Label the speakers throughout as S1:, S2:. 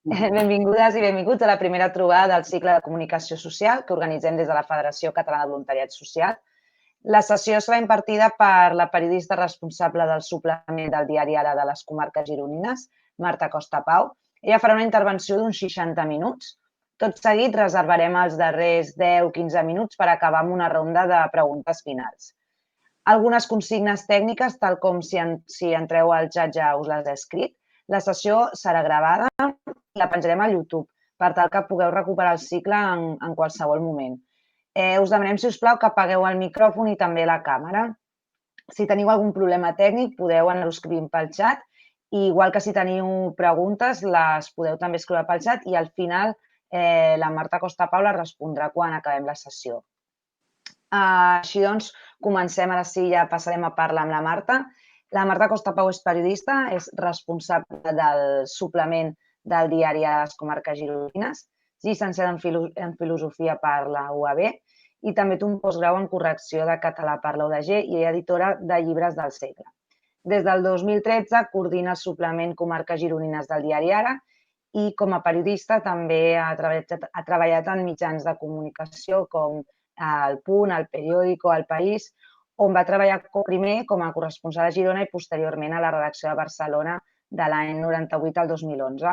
S1: Benvingudes i benvinguts a la primera trobada del cicle de comunicació social que organitzem des de la Federació Catalana de Voluntariat Social. La sessió serà impartida per la periodista responsable del suplement del diari Ara de les comarques gironines, Marta Costa Pau. Ella farà una intervenció d'uns 60 minuts. Tot seguit reservarem els darrers 10-15 minuts per acabar amb una ronda de preguntes finals. Algunes consignes tècniques, tal com si entreu al xat ja us les he escrit. La sessió serà gravada i la penjarem a YouTube per tal que pugueu recuperar el cicle en qualsevol moment. Us demanem, si us plau, que apagueu el micròfon i també la càmera. Si teniu algun problema tècnic, podeu anar-ho escrivint pel xat i igual que si teniu preguntes, les podeu també escriure pel xat i al final la Marta Costa Pau les respondrà quan acabem la sessió. Així doncs, comencem. Ara sí, ja passarem a parlar amb la Marta. La Marta Costa Pau és periodista, és responsable del suplement del diari a les comarques gironines, llicenciada en filosofia per la UAB i també té un postgrau en correcció de català per la UDG i editora de llibres del segle. Des del 2013 coordina el suplement Comarques Gironines del diari Ara i com a periodista també ha treballat en mitjans de comunicació com El Punt, El Periódico, El País, on va treballar primer com a corresponsal a Girona i posteriorment a la redacció de Barcelona de l'any 98 al 2011.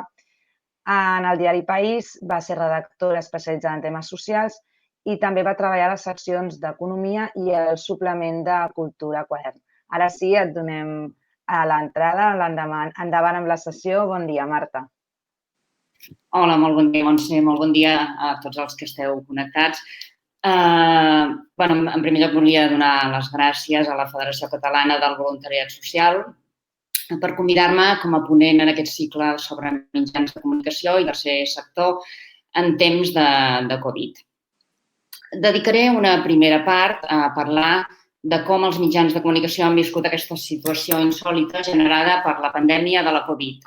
S1: En el diari País va ser redactora especialitzada en temes socials i també va treballar a les seccions d'Economia i el suplement de Cultura Quadern. Ara sí, et donem a l'entrada, endavant amb la sessió. Bon dia, Marta.
S2: Hola, molt bon dia, Montse. Molt bon dia a tots els que esteu connectats. En primer lloc, volia donar les gràcies a la Federació Catalana del Voluntariat Social per convidar-me com a ponent en aquest cicle sobre mitjans de comunicació i tercer sector en temps de Covid. Dedicaré una primera part a parlar de com els mitjans de comunicació han viscut aquesta situació insòlita generada per la pandèmia de la Covid.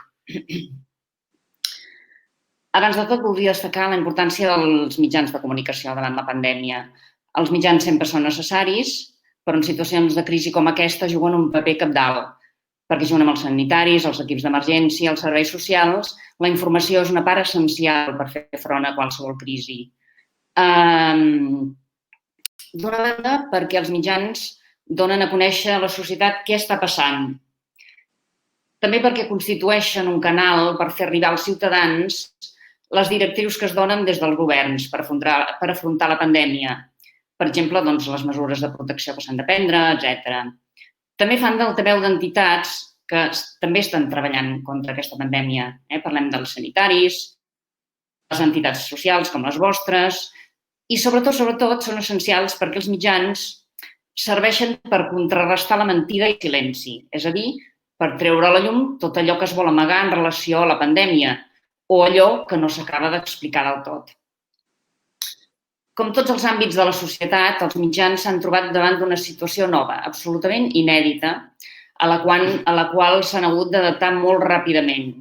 S2: Abans de tot, voldria destacar la importància dels mitjans de comunicació davant la pandèmia. Els mitjans sempre són necessaris, però en situacions de crisi com aquesta juguen un paper cabdal, perquè junt amb els sanitaris, els equips d'emergència, els serveis socials, la informació és una part essencial per fer front a qualsevol crisi. D'una banda, perquè els mitjans donen a conèixer a la societat què està passant. També perquè constitueixen un canal per fer arribar als ciutadans les directrius que es donen des dels governs per afrontar la pandèmia. Per exemple, les mesures de protecció que s'han de prendre, etc. També fan d'altaveu d'entitats que també estan treballant contra aquesta pandèmia. Parlem dels sanitaris, les entitats socials com les vostres i, sobretot, són essencials perquè els mitjans serveixen per contrarrestar la mentida i silenci, és a dir, per treure a la llum tot allò que es vol amagar en relació a la pandèmia o allò que no s'acaba d'explicar del tot. Com tots els àmbits de la societat, els mitjans s'han trobat davant d'una situació nova, absolutament inèdita, a la qual s'han hagut d'adaptar molt ràpidament.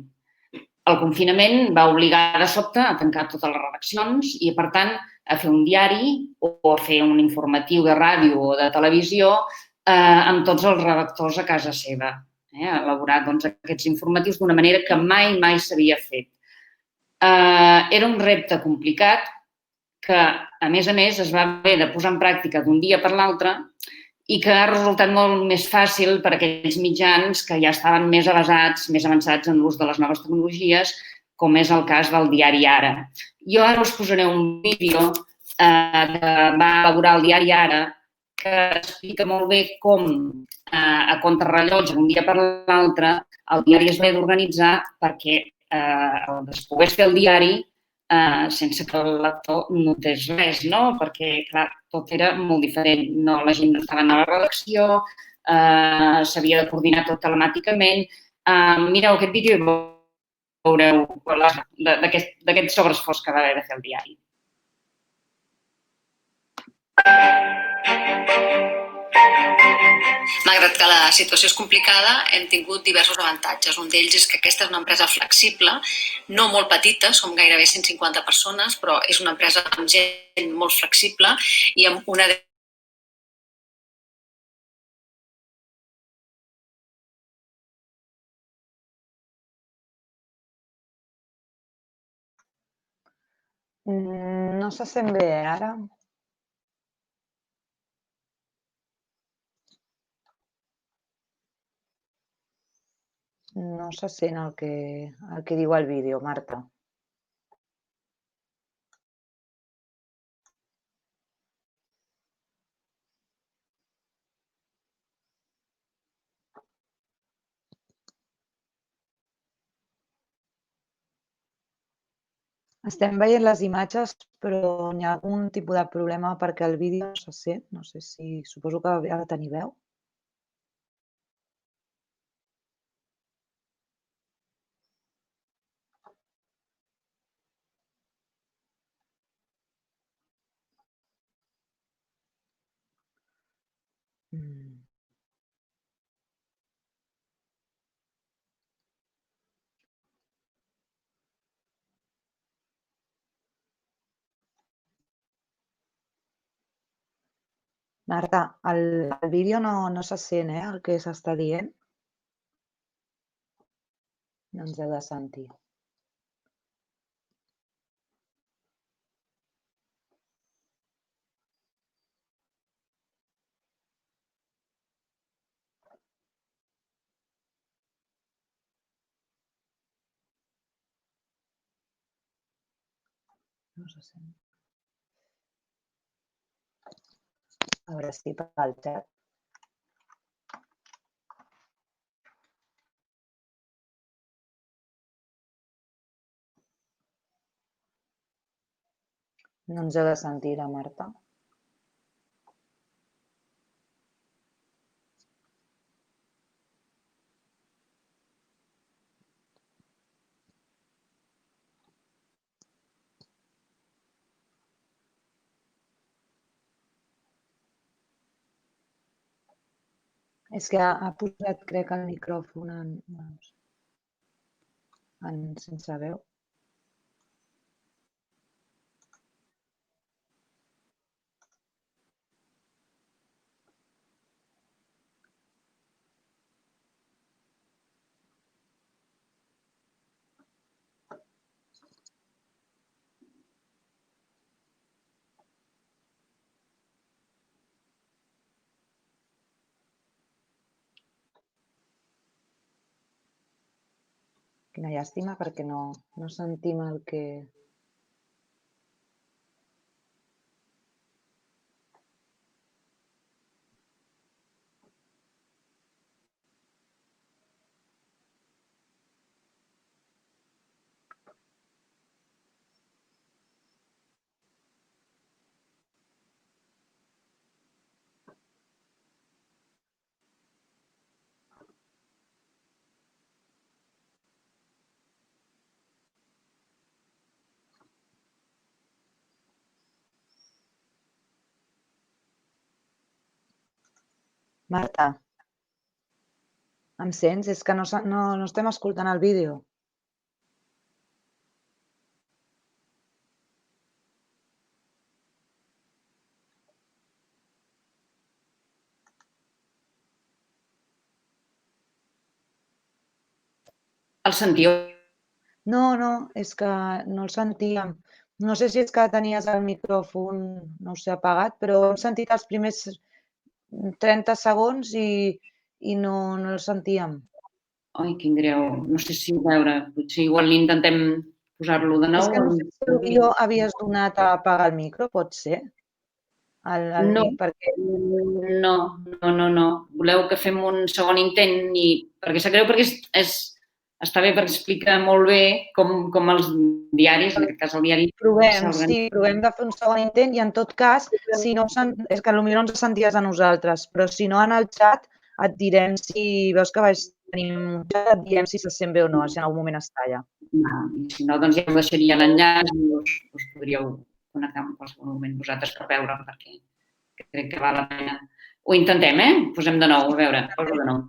S2: El confinament va obligar de sobte a tancar totes les redaccions i, per tant, a fer un diari o a fer un informatiu de ràdio o de televisió amb tots els redactors a casa seva. Elaborar aquests informatius d'una manera que mai s'havia fet. Era un repte complicat que, a més, es va haver de posar en pràctica d'un dia per l'altre i que ha resultat molt més fàcil per a aquells mitjans que ja estaven més avesats, més avançats en l'ús de les noves tecnologies, com és el cas del diari Ara. Jo ara us posaré un vídeo que va elaborar el diari Ara que explica molt bé com, a contrarrellotge, d'un dia per l'altre, el diari es va d'organitzar perquè es pogués fer el diari sense que el lector notés res, no? Perquè, clar, tot era molt diferent. La gent no estava a la redacció, s'havia de coordinar tot telemàticament. Mireu aquest vídeo i veureu d'aquest sobreesforç que va haver de fer el diari.
S3: Malgrat que la situació és complicada, hem tingut diversos avantatges. Un d'ells és que aquesta és una empresa flexible, no molt petita, som gairebé 150 persones, però és una empresa amb gent molt flexible i amb una
S1: No se sent bé, ara. No se sent el que diu el vídeo, Marta. Estem veient les imatges, però hi ha algun tipus de problema perquè el vídeo no se sent. No sé si... Suposo que ha de tenir veu. Marta, el vídeo no se sent, el que s'està dient. No ens heu de sentir. No se sent. A veure si pel xat. No ens heu de sentir, la Marta. És que ha posat, crec, el micròfon sense veu. Quina llàstima, perquè no sentim el que... Marta, em sents? És que no estem escoltant el vídeo.
S2: El sentiu?
S1: No, és que no el sentíem. No sé si és que tenies el micròfon, no ho sé, apagat, però hem sentit els primers 30 segons i no el sentíem.
S2: Ai, quin greu. No sé si, a veure, potser igual intentem posar-lo de nou.
S1: És que no sé si potser havies donat a apagar el micro, pot ser? El
S2: No,
S1: mic, perquè...
S2: no. Voleu que fem un segon intent? Perquè sap greu, perquè està bé perquè explica molt bé com els diaris, en aquest cas el diari...
S1: Provem de fer un segon intent i en tot cas, si no, és que potser no ens senties a nosaltres, però si no en el xat et direm si veus que tenim un xat, et direm si se sent bé o no, si en algun moment es talla.
S2: I si no, doncs ja us deixaria l'enllaç i us podríeu connectar en qualsevol moment vosaltres per veure, perquè crec que val la pena. Ho intentem, Posem de nou, a veure, poso de nou.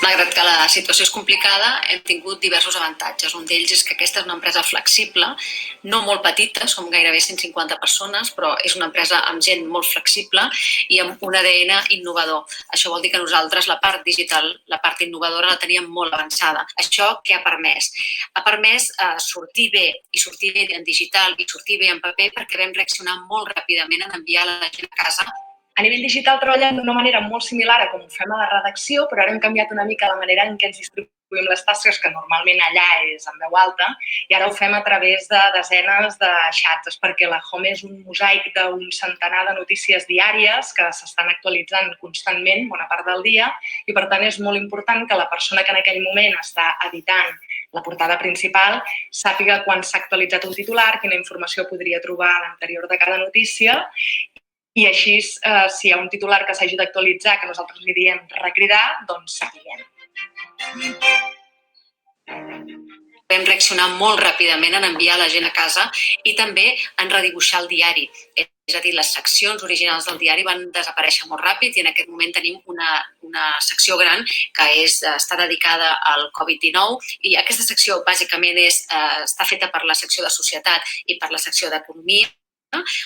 S3: Malgrat que la situació és complicada, hem tingut diversos avantatges. Un d'ells és que aquesta és una empresa flexible, no molt petita, som gairebé 150 persones, però és una empresa amb gent molt flexible i amb un ADN innovador. Això vol dir que nosaltres la part digital, la part innovadora, la teníem molt avançada. Això què ha permès? Ha permès sortir bé, i sortir bé en digital i sortir bé en paper, perquè vam reaccionar molt ràpidament en enviar la gent a casa.
S4: A nivell digital treballem d'una manera molt similar a com ho fem a la redacció, però ara hem canviat una mica la manera en què ens distribuïm les tasques, que normalment allà és en veu alta, i ara ho fem a través de desenes de xats, perquè la Home és un mosaic d'un centenar de notícies diàries que s'estan actualitzant constantment, bona part del dia, i per tant és molt important que la persona que en aquell moment està editant la portada principal sàpiga quan s'ha actualitzat un titular, quina informació podria trobar a l'anterior de cada notícia, i així, si hi ha un titular que s'hagi d'actualitzar, que nosaltres li diem recridar, doncs sapiguem.
S3: Vam reaccionar molt ràpidament en enviar la gent a casa i també en redibuixar el diari. És a dir, les seccions originals del diari van desaparèixer molt ràpid i en aquest moment tenim una secció gran que està dedicada al Covid-19 i aquesta secció bàsicament està feta per la secció de societat i per la secció d'economia.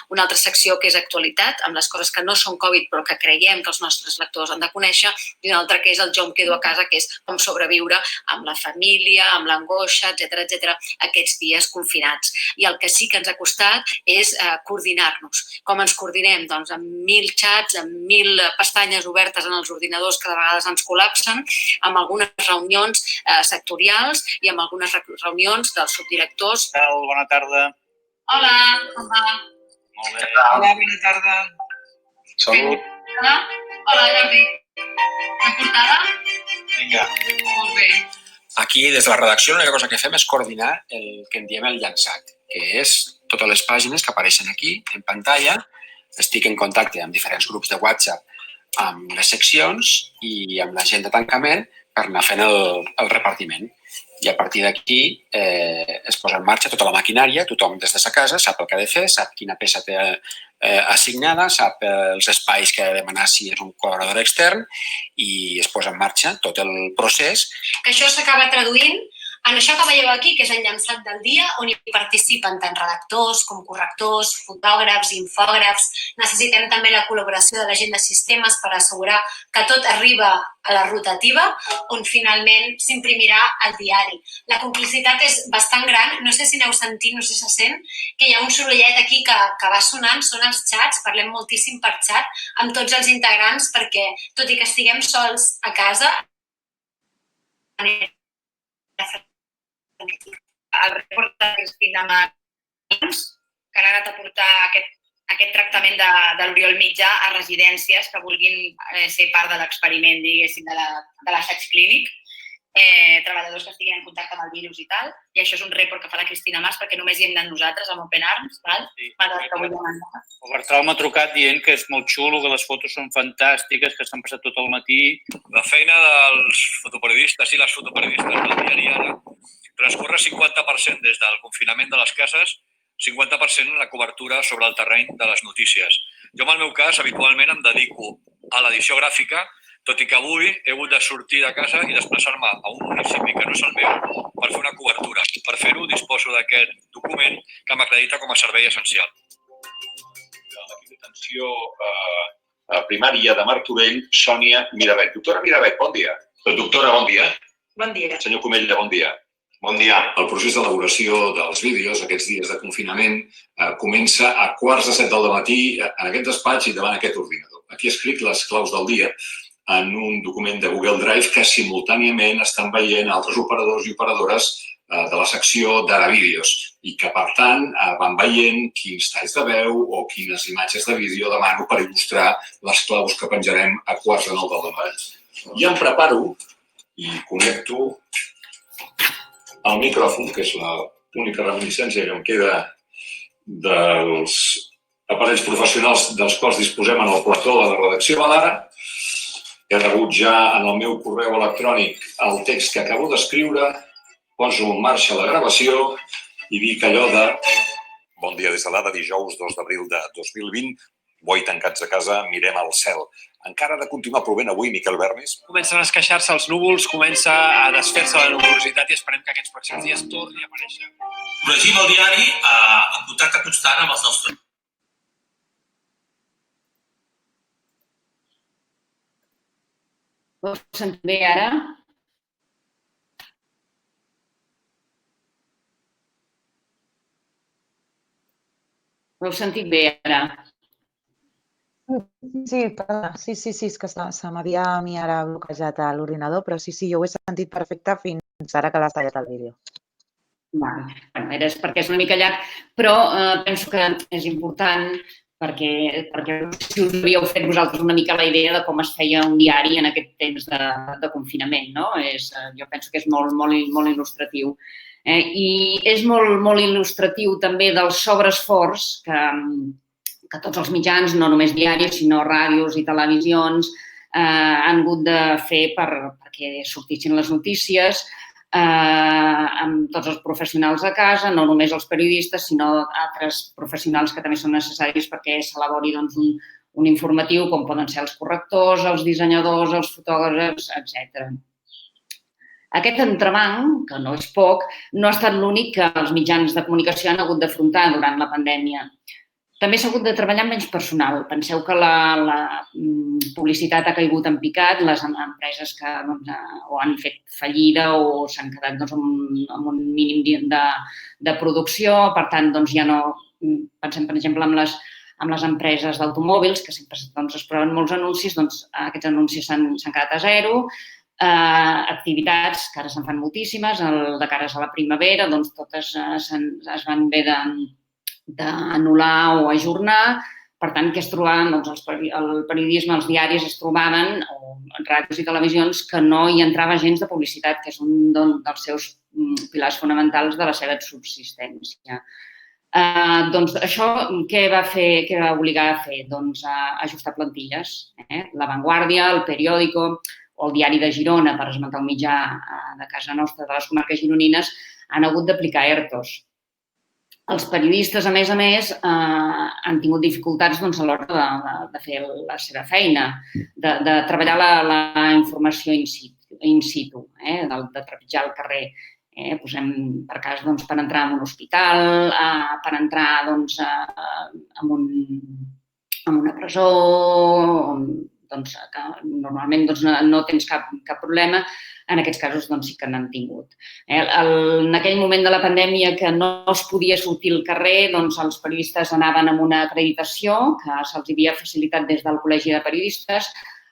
S3: Una altra secció que és actualitat, amb les coses que no són Covid però que creiem que els nostres lectors han de conèixer, i una altra que és el Jo em quedo a casa, que és com sobreviure amb la família, amb l'angoixa, etc., aquests dies confinats. I el que sí que ens ha costat és coordinar-nos. Com ens coordinem? Doncs amb 1.000 xats, amb 1.000 pestanyes obertes en els ordinadors que de vegades ens col·lapsen, amb algunes reunions sectorials i amb algunes reunions dels subdirectors.
S5: Bona tarda.
S3: Hola, com va?
S5: Molt bé.
S6: Hola, bona tarda.
S5: Salut.
S3: Hola, Jordi. La portada?
S5: Vinga.
S3: Molt bé.
S6: Aquí, des de la redacció, l'única cosa que fem és coordinar el que en diem el llançat, que és totes les pàgines que apareixen aquí, en pantalla. Estic en contacte amb diferents grups de WhatsApp, amb les seccions i amb la gent de tancament per anar fent el repartiment. I a partir d'aquí es posa en marxa tota la maquinària, tothom des de sa casa sap el que ha de fer, sap quina peça té assignada, sap els espais que ha de demanar si és un col·laborador extern i es posa en marxa tot el procés.
S7: Que això s'acaba traduint en això que veieu aquí, que és el llançat del dia, on hi participen tant redactors com correctors, fotògrafs, infògrafs. Necessitem també la col·laboració de la gent de sistemes per assegurar que tot arriba a la rotativa, on finalment s'imprimirà el diari. La complicitat és bastant gran, no sé si n'heu sentit, no sé si se sent, que hi ha un sorollet aquí que va sonant, són els xats, parlem moltíssim per xat amb tots els integrants perquè, tot i que estiguem sols a casa,
S2: el report de Cristina Mas, que han anat a portar aquest tractament de l'Oriol Mitjà a residències que vulguin ser part de l'experiment, diguéssim, de l'assaig clínic, treballadors que estiguin en contacte amb el virus i tal, i això és un report que fa la Cristina Mas perquè només hi hem anat nosaltres amb Open Arms, val?
S5: Sí.
S2: El
S5: Bertral m'ha trucat dient que és molt xulo, que les fotos són fantàstiques, que s'han passat tot el matí.
S8: La feina dels fotoperiodistes i les fotoperiodistes del diari Ara transcorre 50% des del confinament de les cases, 50% en la cobertura sobre el terreny de les notícies. Jo, en el meu cas, habitualment em dedico a l'edició gràfica, tot i que avui he hagut de sortir de casa i desplaçar-me a un municipi que no és el meu per fer una cobertura. Per fer-ho disposo d'aquest document que m'acredita com a servei essencial.
S9: L'equip d'atenció primària de Martorell, Sònia Miravet. Doctora Miravet, bon dia. Doctora, bon dia.
S4: Bon dia.
S9: Senyor Comella, bon dia.
S10: Bon dia. El procés d'elaboració dels vídeos, aquests dies de confinament, comença a 6:45 del matí en aquest despatx i davant aquest ordinador. Aquí he escrit les claus del dia en un document de Google Drive que simultàniament estan veient altres operadors i operadores de la secció d'Ara Vídeos i que, per tant, van veient quins talls de veu o quines imatges de vídeo demano per il·lustrar les claus que penjarem a 8:45 del matí. I em preparo i connecto el micròfon, que és l'única reminiscència que em queda dels aparells professionals dels quals disposem en el plató de la redacció a l'Ara. He rebut ja en el meu correu electrònic el text que acabo d'escriure, poso en marxa la gravació i dic allò de...
S9: Bon dia des de l'Ara, dijous 2 d'abril de 2020.
S10: boi tancats a casa, mirem al cel. Encara ha de continuar plovent avui, Miquel Bernis?
S11: Comencen a esqueixar-se els núvols, comença a desfer-se la nuvolositat i esperem que aquests pròxims dies torni a aparèixer.
S12: Llegim el diari en contacte constant amb els nostres.
S2: Ho sentim bé ara? Ho heu sentit bé ara?
S1: Sí, perdona. Sí, és que se m'havia a mi ara bloquejat l'ordinador, però sí, jo ho he sentit perfecte fins ara que l'has tallat el vídeo.
S2: Era perquè és una mica llarg, però penso que és important perquè si us havíeu fet vosaltres una mica la idea de com es feia un diari en aquest temps de confinament. Jo penso que és molt il·lustratiu. I és molt il·lustratiu també del sobreesforç que tots els mitjans, no només diaris, sinó ràdios i televisions, han hagut de fer perquè sortissin les notícies, amb tots els professionals a casa, no només els periodistes, sinó altres professionals que també són necessaris perquè s'elabori un informatiu, com poden ser els correctors, els dissenyadors, els fotògrafs, etc. Aquest entrebanc, que no és poc, no ha estat l'únic que els mitjans de comunicació han hagut d'afrontar durant la pandèmia. També s'ha hagut de treballar amb menys personal. Penseu que la publicitat ha caigut en picat, les empreses que o han fet fallida o s'han quedat amb un mínim de producció. Per tant, ja no... Pensem, per exemple, amb les empreses d'automòbils, que sempre es proven molts anuncis, aquests anuncis s'han quedat a zero. Activitats, que ara se'n fan moltíssimes, de cares a la primavera, totes es van haver d'anul·lar o ajornar. Per tant, què es trobaven? El periodisme, els diaris es trobaven, o ràdios i televisions, que no hi entrava gens de publicitat, que és un dels seus pilars fonamentals de la seva subsistència. Això què va obligar a fer? Ajustar plantilles. La Vanguardia, el Periódico o el Diari de Girona, per esmentar un mitjà de casa nostra, de les comarques gironines, han hagut d'aplicar ERTOs. Els periodistes, a més, han tingut dificultats a l'hora de fer la seva feina, de treballar la informació in situ, de trepitjar el carrer. Posem per cas per entrar en un hospital, per entrar en una presó, que normalment no tens cap problema. En aquests casos sí que n'han tingut. En aquell moment de la pandèmia que no es podia sortir al carrer, els periodistes anaven amb una acreditació que se'ls havia facilitat des del Col·legi de Periodistes.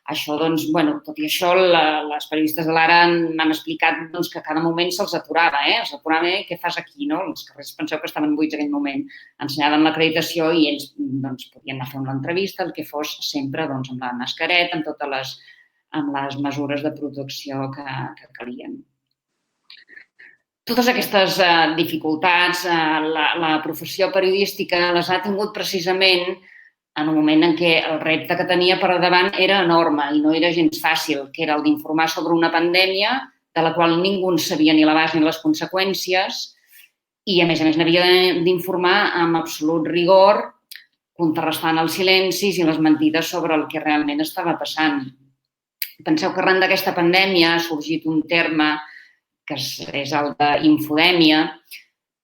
S2: Tot i això, les periodistes de l'Ara m'han explicat que a cada moment se'ls aturava. Què fas aquí? Els carrers penseu que estaven buits en aquell moment. Ensenyaven l'acreditació i ells podien anar a fer una entrevista, el que fos, sempre amb la mascareta, amb les mesures de protecció que calien. Totes aquestes dificultats, la professió periodística les ha tingut precisament en un moment en què el repte que tenia per davant era enorme i no era gens fàcil, que era el d'informar sobre una pandèmia de la qual ningú en sabia ni l'abast ni les conseqüències i, a més, n'havia d'informar amb absolut rigor, contrarrestant els silencis i les mentides sobre el que realment estava passant. Penseu que arran d'aquesta pandèmia ha sorgit un terme que és el d'infodèmia,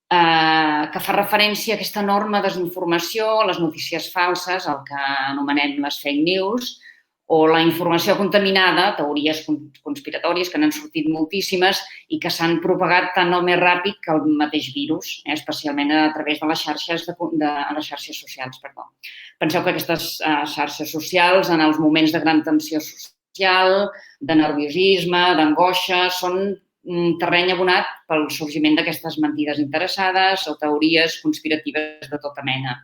S2: que fa referència a aquesta enorme desinformació, les notícies falses, el que anomenem les fake news, o la informació contaminada, teories conspiratòries que n'han sortit moltíssimes i que s'han propagat tant o més ràpid que el mateix virus, especialment a través de les xarxes socials. Penseu que aquestes xarxes socials, en els moments de gran tensió social, de nerviosisme, d'angoixa, són un terreny abonat pel sorgiment d'aquestes mentides interessades o teories conspiratives de tota mena.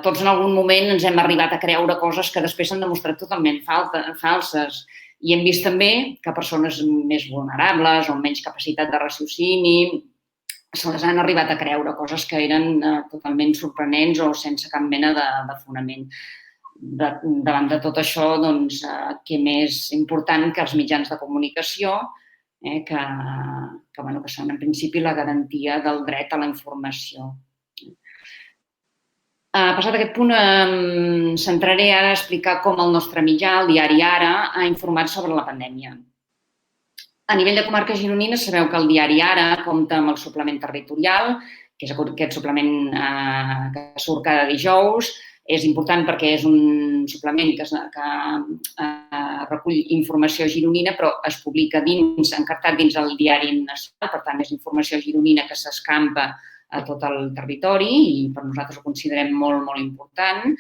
S2: Tots en algun moment ens hem arribat a creure coses que després s'han demostrat totalment falses i hem vist també que persones més vulnerables o amb menys capacitat de raciocini se les han arribat a creure, coses que eren totalment sorprenents o sense cap mena de fonament. Davant de tot això, què més important que els mitjans de comunicació, que són, en principi, la garantia del dret a la informació. Passat aquest punt, centraré ara a explicar com el nostre mitjà, el diari Ara, ha informat sobre la pandèmia. A nivell de comarques gironines, sabeu que el diari Ara compta amb el suplement territorial, que és aquest suplement que surt cada dijous. És important perquè és un suplement que recull informació gironina, però es publica encartat dins el diari nacional, per tant, és informació gironina que s'escampa a tot el territori i per nosaltres ho considerem molt, molt important.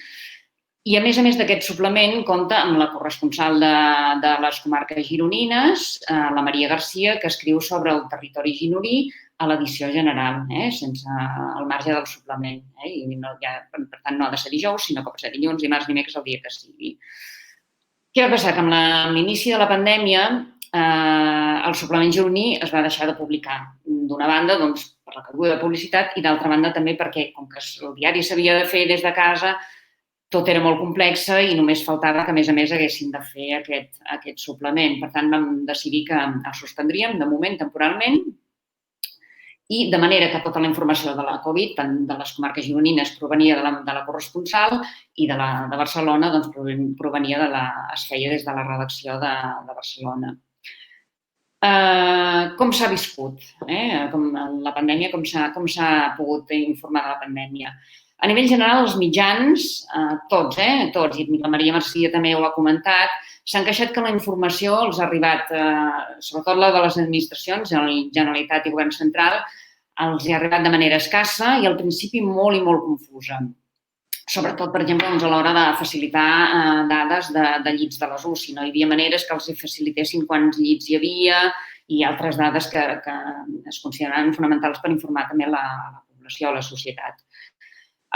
S2: I, a més d'aquest suplement, compta amb la corresponsal de les comarques gironines, la Maria Garcia, que escriu sobre el territori gironí a l'edició general, sense el marge del suplement. Per tant, no ha de ser dijous, sinó que pot ser dilluns, dimarts, dimecres, el dia que sigui. Què va passar? Que amb l'inici de la pandèmia el suplement gironí es va deixar de publicar. D'una banda, per la caiguda de publicitat i d'altra banda també perquè, com que el diari s'havia de fer des de casa, tot era molt complex i només faltava que, a més, haguessin de fer aquest suplement. Per tant, vam decidir que el sostendríem, de moment, temporalment, i de manera que tota la informació de la Covid, tant de les comarques gironines, provenia de la corresponsal i de Barcelona provenia es feia des de la redacció de Barcelona. Com s'ha viscut la pandèmia, com s'ha pogut informar de la pandèmia? A nivell general, els mitjans, tots, i la Maria Garcia també ho ha comentat, s'han queixat que la informació els ha arribat, sobretot la de les administracions, Generalitat i Govern Central, els hi ha arribat de manera escassa i al principi molt i molt confusa. Sobretot, per exemple, a l'hora de facilitar dades de llits de les UCI. No hi havia maneres que els facilitessin quants llits hi havia i altres dades que es consideraven fonamentals per informar també la població, la societat.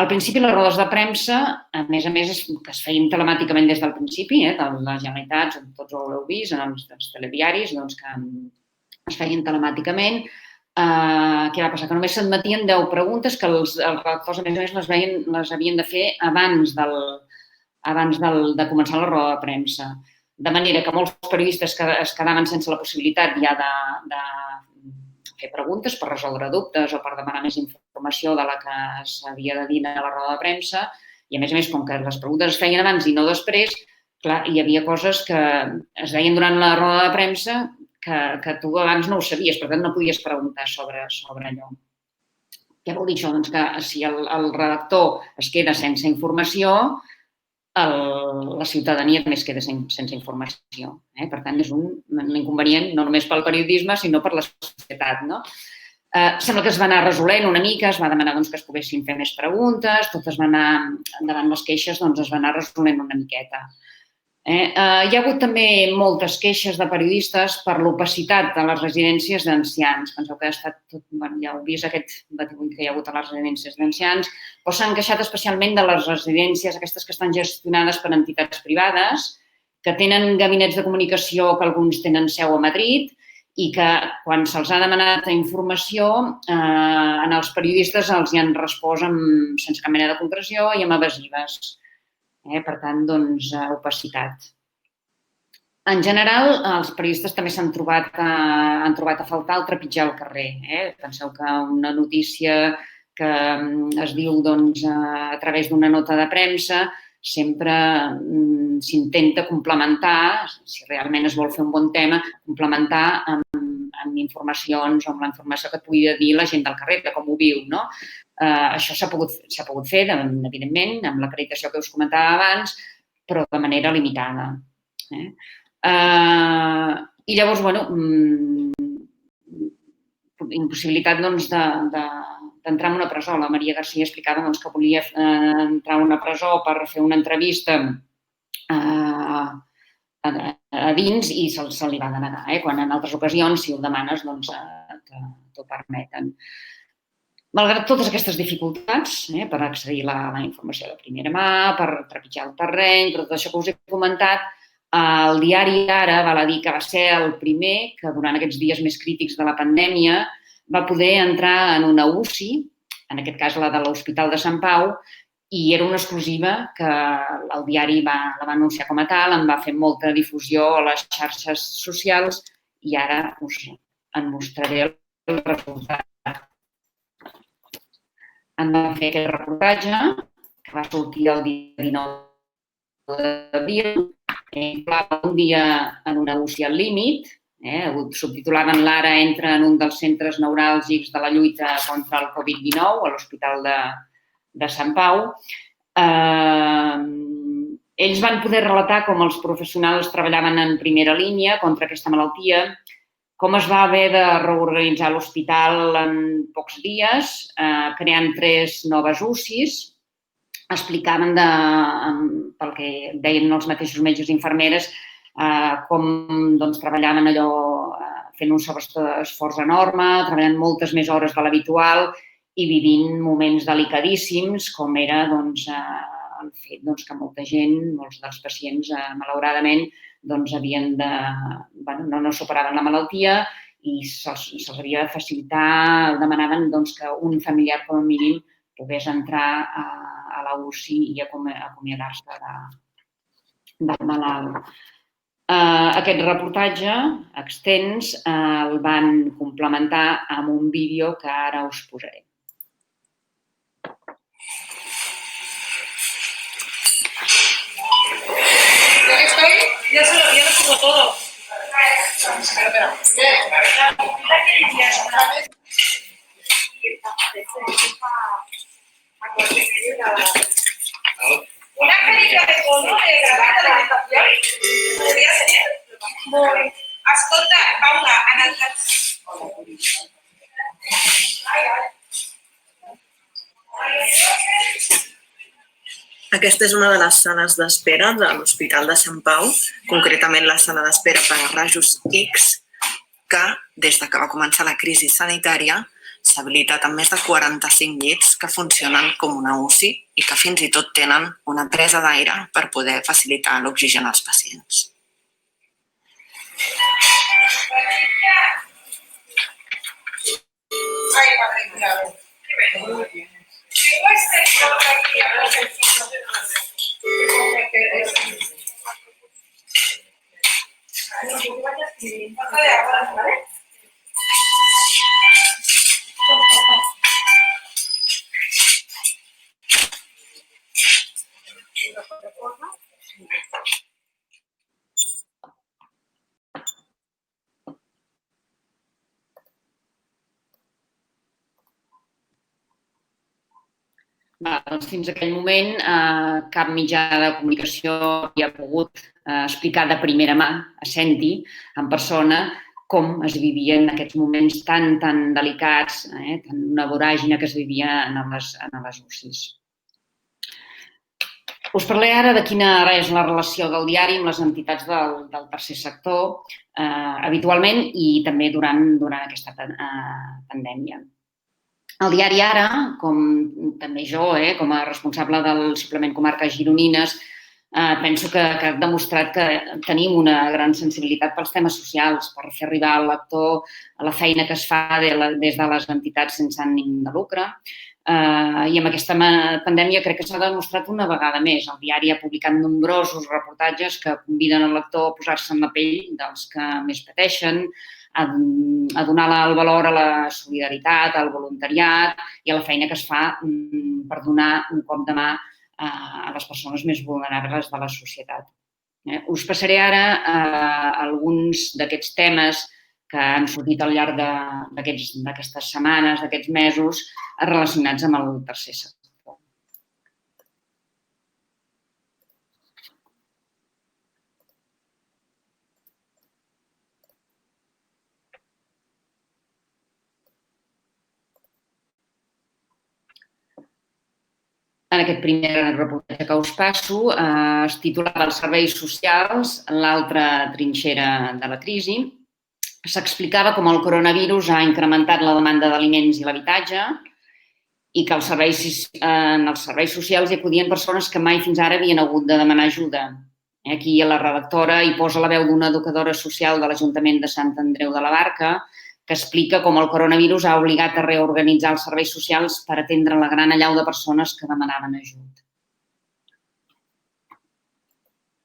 S2: Al principi, les rodes de premsa, a més, que es feien telemàticament des del principi, de la Generalitat, tots ho heu vist, en els telediaris, que es feien telemàticament. Què va passar? Que només s'admetien 10 preguntes que els redactors, a més, les havien de fer abans de començar la roda de premsa. De manera que molts periodistes es quedaven sense la possibilitat ja de fer preguntes per resoldre dubtes o per demanar més informació de la que s'havia de dir a la roda de premsa i, a més, com que les preguntes es feien abans i no després, clar, hi havia coses que es deien durant la roda de premsa que tu abans no ho sabies, per tant no podies preguntar sobre allò. Què vol dir això? Doncs que si el redactor es queda sense informació, la ciutadania també es queda sense informació. Per tant, és un inconvenient no només pel periodisme, sinó per la societat. Sembla que es va anar resolent una mica, es va demanar que es poguessin fer més preguntes, tot es va anar, davant les queixes, es va anar resolent una miqueta. Hi ha hagut també moltes queixes de periodistes per l'opacitat de les residències d'ancians. Penseu que ha estat tot, ja heu vist aquest batibull que hi ha hagut a les residències d'ancians, però s'han queixat especialment de les residències, aquestes que estan gestionades per entitats privades, que tenen gabinets de comunicació que alguns tenen seu a Madrid i que quan se'ls ha demanat informació, als periodistes els hi han respost sense cap mena de concreció i amb evasives. Per tant, opacitat. En general, els periodistes també han trobat a faltar el trepitjar al carrer. Penseu que una notícia que es diu a través d'una nota de premsa sempre s'intenta complementar, si realment es vol fer un bon tema, complementar amb informacions o amb la informació que et pugui dir la gent del carrer, de com ho viu. Això s'ha pogut fer, evidentment, amb l'acreditació que us comentava abans, però de manera limitada. I llavors, impossibilitat d'entrar en una presó. La Maria Garcia explicava que volia entrar a una presó per fer una entrevista a dins i se li va denegar, quan en altres ocasions, si ho demanes, t'ho permeten. Malgrat totes aquestes dificultats, per accedir a la informació de primera mà, per trepitjar el terreny, per tot això que us he comentat, el diari Ara val a dir que va ser el primer que durant aquests dies més crítics de la pandèmia va poder entrar en una UCI, en aquest cas la de l'Hospital de Sant Pau, i era una exclusiva que el diari la va anunciar com a tal, en va fer molta difusió a les xarxes socials i ara us en mostraré el resultat. En va fer aquest reportatge que va sortir el dia 19 d'abril, un dia en una UCI al límit, subtitulaven «Lara entra en un dels centres neuràlgics de la lluita contra el Covid-19 a l'Hospital de Sant Pau». Ells van poder relatar com els professionals treballaven en primera línia contra aquesta malaltia, com es va haver de reorganitzar l'hospital en pocs dies, creant 3 noves UCIs. Explicaven, pel que deien els mateixos metges i infermeres, com treballaven allò fent un sobreesforç enorme, treballant moltes més hores de l'habitual i vivint moments delicadíssims, com era el fet que molta gent, molts dels pacients, malauradament, havien de... no superaven la malaltia i se'ls havia de facilitar, demanaven que un familiar com a mínim pogués entrar a la UCI i acomiadar-se del malalt. Aquest reportatge extens el van complementar amb un vídeo que ara us posaré.
S13: Ya que estoy, ya lo pongo todo. Espera. Una crítica de fondo de grabar de alimentación podria ser molt... Escolta, Paula, en el...
S14: Aquesta és una de les sales d'espera de l'Hospital de Sant Pau, concretament la sala d'espera per a rajos X, que des que va començar la crisi sanitària s'ha habilitat amb més de 45 llits que funcionen com una UCI i que fins i tot tenen una presa d'aire per poder facilitar l'oxigen als pacients.
S2: Fins aquell moment, cap mitjà de comunicació havia pogut explicar de primera mà, a Senti, en persona, com es vivien aquests moments tan delicats, una voràgina que es vivia en les UCIs. Us parlaré ara de quina és la relació del diari amb les entitats del tercer sector, habitualment i també durant aquesta pandèmia. El diari Ara, com també jo, com a responsable del suplement Comarques Gironines, penso que ha demostrat que tenim una gran sensibilitat pels temes socials, per fer arribar al lector la feina que es fa des de les entitats sense ànim de lucre. I amb aquesta pandèmia crec que s'ha demostrat una vegada més. El diari ha publicat nombrosos reportatges que conviden el lector a posar-se en la pell dels que més pateixen, a donar el valor a la solidaritat, al voluntariat i a la feina que es fa per donar un cop de mà a les persones més vulnerables de la societat. Us passaré ara alguns d'aquests temes que han sortit al llarg d'aquestes setmanes, d'aquests mesos, relacionats amb el tercer sector. En aquest primer reportatge que us passo es titulava Els serveis socials, l'altra trinxera de la crisi. S'explicava com el coronavirus ha incrementat la demanda d'aliments i l'habitatge i que en els serveis socials hi acudien persones que mai fins ara havien hagut de demanar ajuda. Aquí la redactora hi posa la veu d'una educadora social de l'Ajuntament de Sant Andreu de la Barca que explica com el coronavirus ha obligat a reorganitzar els serveis socials per atendre la gran allau de persones que demanaven ajut.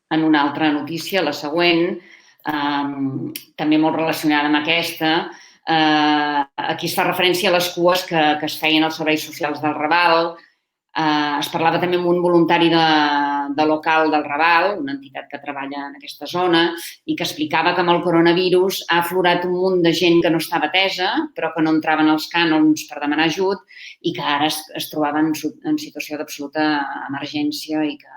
S2: En una altra notícia, la següent, també molt relacionada amb aquesta, aquí es fa referència a les cues que es feien als serveis socials del Raval. Es parlava també amb un voluntari de local del Raval, una entitat que treballa en aquesta zona, i que explicava que amb el coronavirus ha aflorat un munt de gent que no estava atesa, però que no entraven als cànons per demanar ajut i que ara es trobaven en situació d'absoluta emergència i que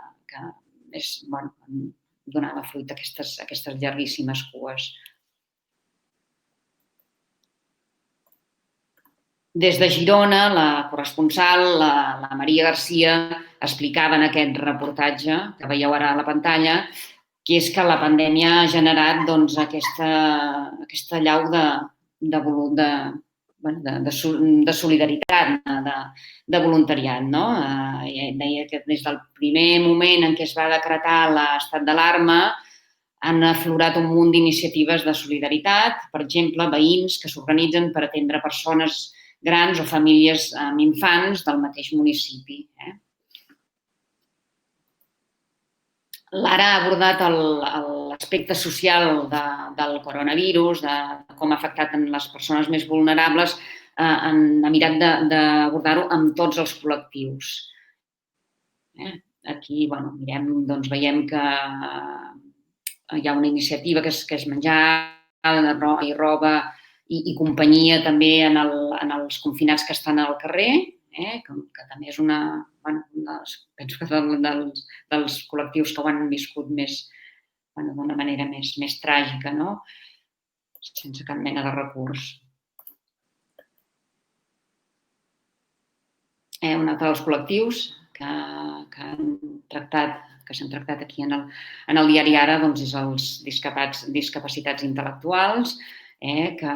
S2: donava fruit a aquestes llarguíssimes cues. Des de Girona, la corresponsal, la Maria Garcia, explicava en aquest reportatge que veieu ara a la pantalla que és que la pandèmia ha generat aquesta allau de solidaritat, de voluntariat. Deia que des del primer moment en què es va decretar l'estat d'alarma han aflorat un munt d'iniciatives de solidaritat, per exemple, veïns que s'organitzen per atendre persones grans o famílies amb infants del mateix municipi. Lara ha abordat l'aspecte social del coronavirus, de com ha afectat les persones més vulnerables, ha mirat d'abordar-ho amb tots els col·lectius. Aquí veiem que hi ha una iniciativa que és menjar i roba i companyia també en els confinats que estan al carrer, que també és penso que dels col·lectius que ho han viscut d'una manera més tràgica, sense cap mena de recurs. Un altre dels col·lectius que s'han tractat aquí en el diari Ara és els discapacitats intel·lectuals, que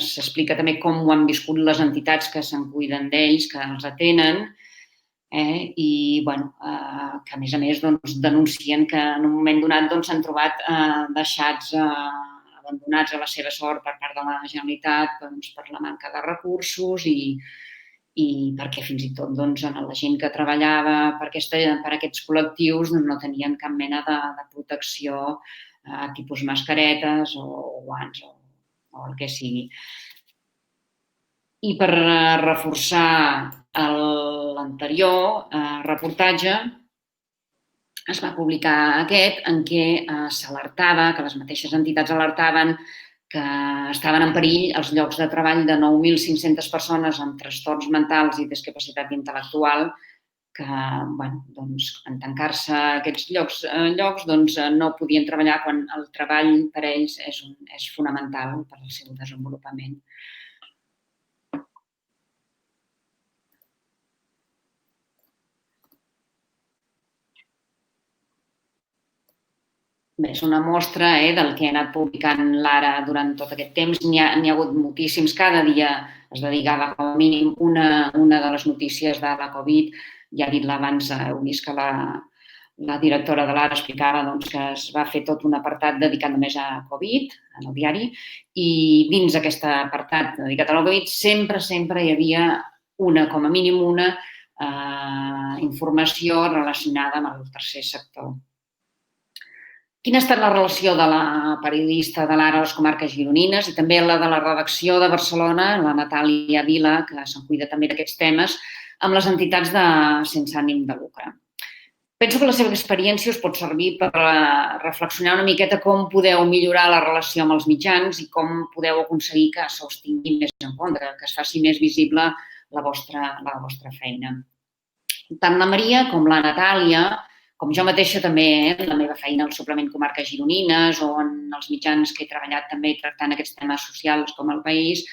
S2: s'explica també com ho han viscut les entitats que se'n cuiden d'ells, que els atenen, i que, a més denuncien que en un moment donat s'han trobat deixats abandonats a la seva sort per part de la Generalitat per la manca de recursos i perquè fins i tot la gent que treballava per aquests col·lectius no tenien cap mena de protecció, tipus mascaretes o guants o el que sigui. I per reforçar l'anterior reportatge es va publicar aquest en què s'alertava, que les mateixes entitats alertaven que estaven en perill els llocs de treball de 9.500 persones amb trastorns mentals i discapacitat intel·lectual que, en tancar-se aquests llocs, no podien treballar quan el treball per a ells és fonamental per al seu desenvolupament. Bé, és una mostra del que ha anat publicant l'Ara durant tot aquest temps. N'hi ha hagut moltíssims. Cada dia es dedicava com a mínim una de les notícies de la Covid. Ja ha dit abans, heu vist que la directora de l'Ara explicava que es va fer tot un apartat dedicat només a Covid, en el diari, i dins d'aquest apartat dedicat a la Covid sempre hi havia com a mínim una informació relacionada amb el tercer sector. Quina ha estat la relació de la periodista de l'Ara a les comarques gironines i també la de la redacció de Barcelona, la Natàlia Vila, que se'n cuida també d'aquests temes, amb les entitats sense ànim de lucre. Penso que la seva experiència us pot servir per reflexionar una miqueta com podeu millorar la relació amb els mitjans i com podeu aconseguir que se us tingui més en compte, que es faci més visible la vostra feina. Tant la Maria com la Natàlia, com jo mateixa també, la meva feina al suplement Comarques Gironines o en els mitjans que he treballat també tractant aquests temes socials com El País,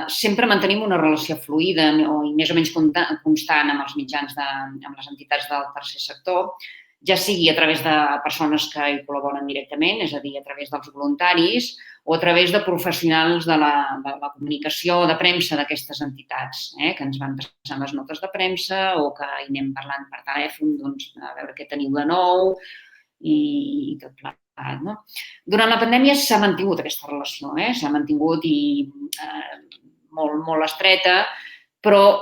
S2: sempre mantenim una relació fluida i més o menys constant amb els mitjans, amb les entitats del tercer sector, ja sigui a través de persones que hi col·laboren directament, és a dir, a través dels voluntaris o a través de professionals de la comunicació o de premsa d'aquestes entitats, que ens van passant les notes de premsa o que hi anem parlant per telèfon, a veure què teniu de nou i tot plegat. Durant la pandèmia s'ha mantingut aquesta relació, s'ha mantingut molt estreta, però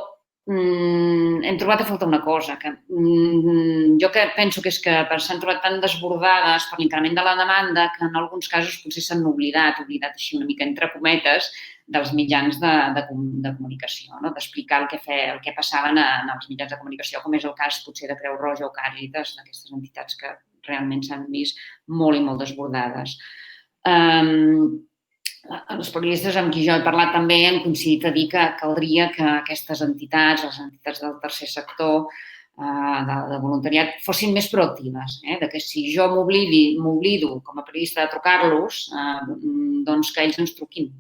S2: hem trobat a faltar una cosa. Jo penso que és que s'han trobat tan desbordades per l'increment de la demanda que en alguns casos potser s'han oblidat així una mica entre cometes, dels mitjans de comunicació, d'explicar el que passaven en els mitjans de comunicació, com és el cas potser de Creu Roja o Càritas, d'aquestes entitats que realment s'han vist molt i molt desbordades. Els periodistes amb qui jo he parlat també han coincidit a dir que caldria que aquestes entitats, les entitats del tercer sector, de voluntariat, fossin més proactives. Que si jo m'oblido com a periodista de trucar-los, doncs que ells ens truquin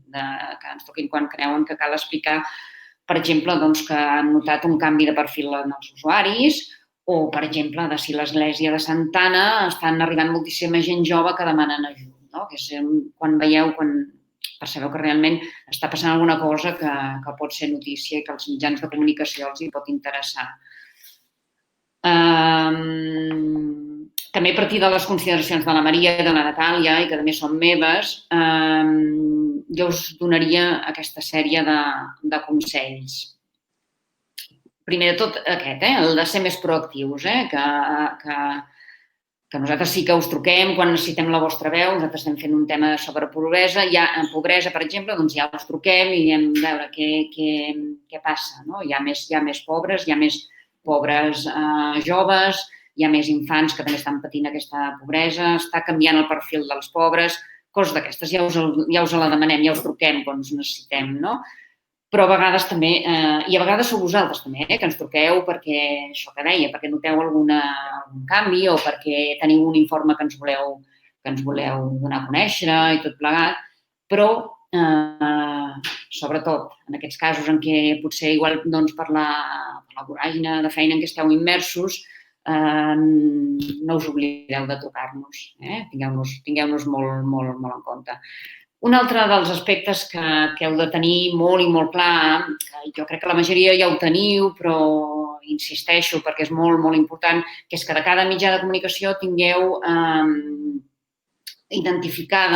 S2: quan creuen que cal explicar, per exemple, que han notat un canvi de perfil en els usuaris o, per exemple, de si l'església de Santa Anna estan arribant moltíssima gent jove que demanen ajut. Que és quan veieu, quan percebeu que realment està passant alguna cosa que pot ser notícia i que els mitjans de comunicació els hi pot interessar. També a partir de les consideracions de la Maria i de la Natàlia, i que també són meves, jo us donaria aquesta sèrie de consells. Primer de tot aquest, el de ser més proactius, que nosaltres sí que us truquem quan necessitem la vostra veu, nosaltres estem fent un tema sobre pobresa, en pobresa, per exemple, doncs ja us truquem i diem a veure què passa. Hi ha més pobres, hi ha més pobres joves, hi ha més infants que també estan patint aquesta pobresa, està canviant el perfil dels pobres, coses d'aquestes, ja us la demanem, ja us truquem quan us necessitem, no? Però a vegades també, i a vegades sou vosaltres també, que ens truqueu perquè, això que deia, perquè noteu algun canvi o perquè teniu un informe que ens voleu donar a conèixer i tot plegat, però sobretot en aquests casos en què potser igual per la voràgine de feina en què esteu immersos, no us oblideu de trucar-nos, tingueu-nos molt en compte. Un altre dels aspectes que heu de tenir molt i molt clar, que jo crec que la majoria ja ho teniu, però insisteixo perquè és molt important, que és que de cada mitjà de comunicació tingueu identificat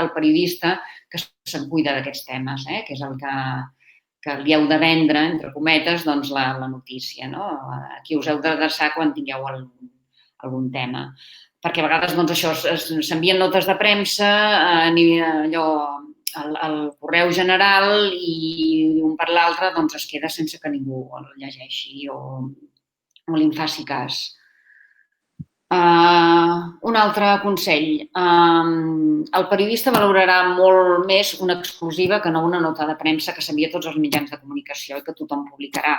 S2: el periodista que se'n cuida d'aquests temes, que és el que li heu de vendre, entre cometes, la notícia. A qui us heu d'adreçar quan tingueu algun tema. Perquè a vegades això s'envien notes de premsa al correu general i un per l'altre es queda sense que ningú el llegeixi o li en faci cas. Un altre consell. El periodista valorarà molt més una exclusiva que no una nota de premsa que s'envia a tots els mitjans de comunicació i que tothom publicarà.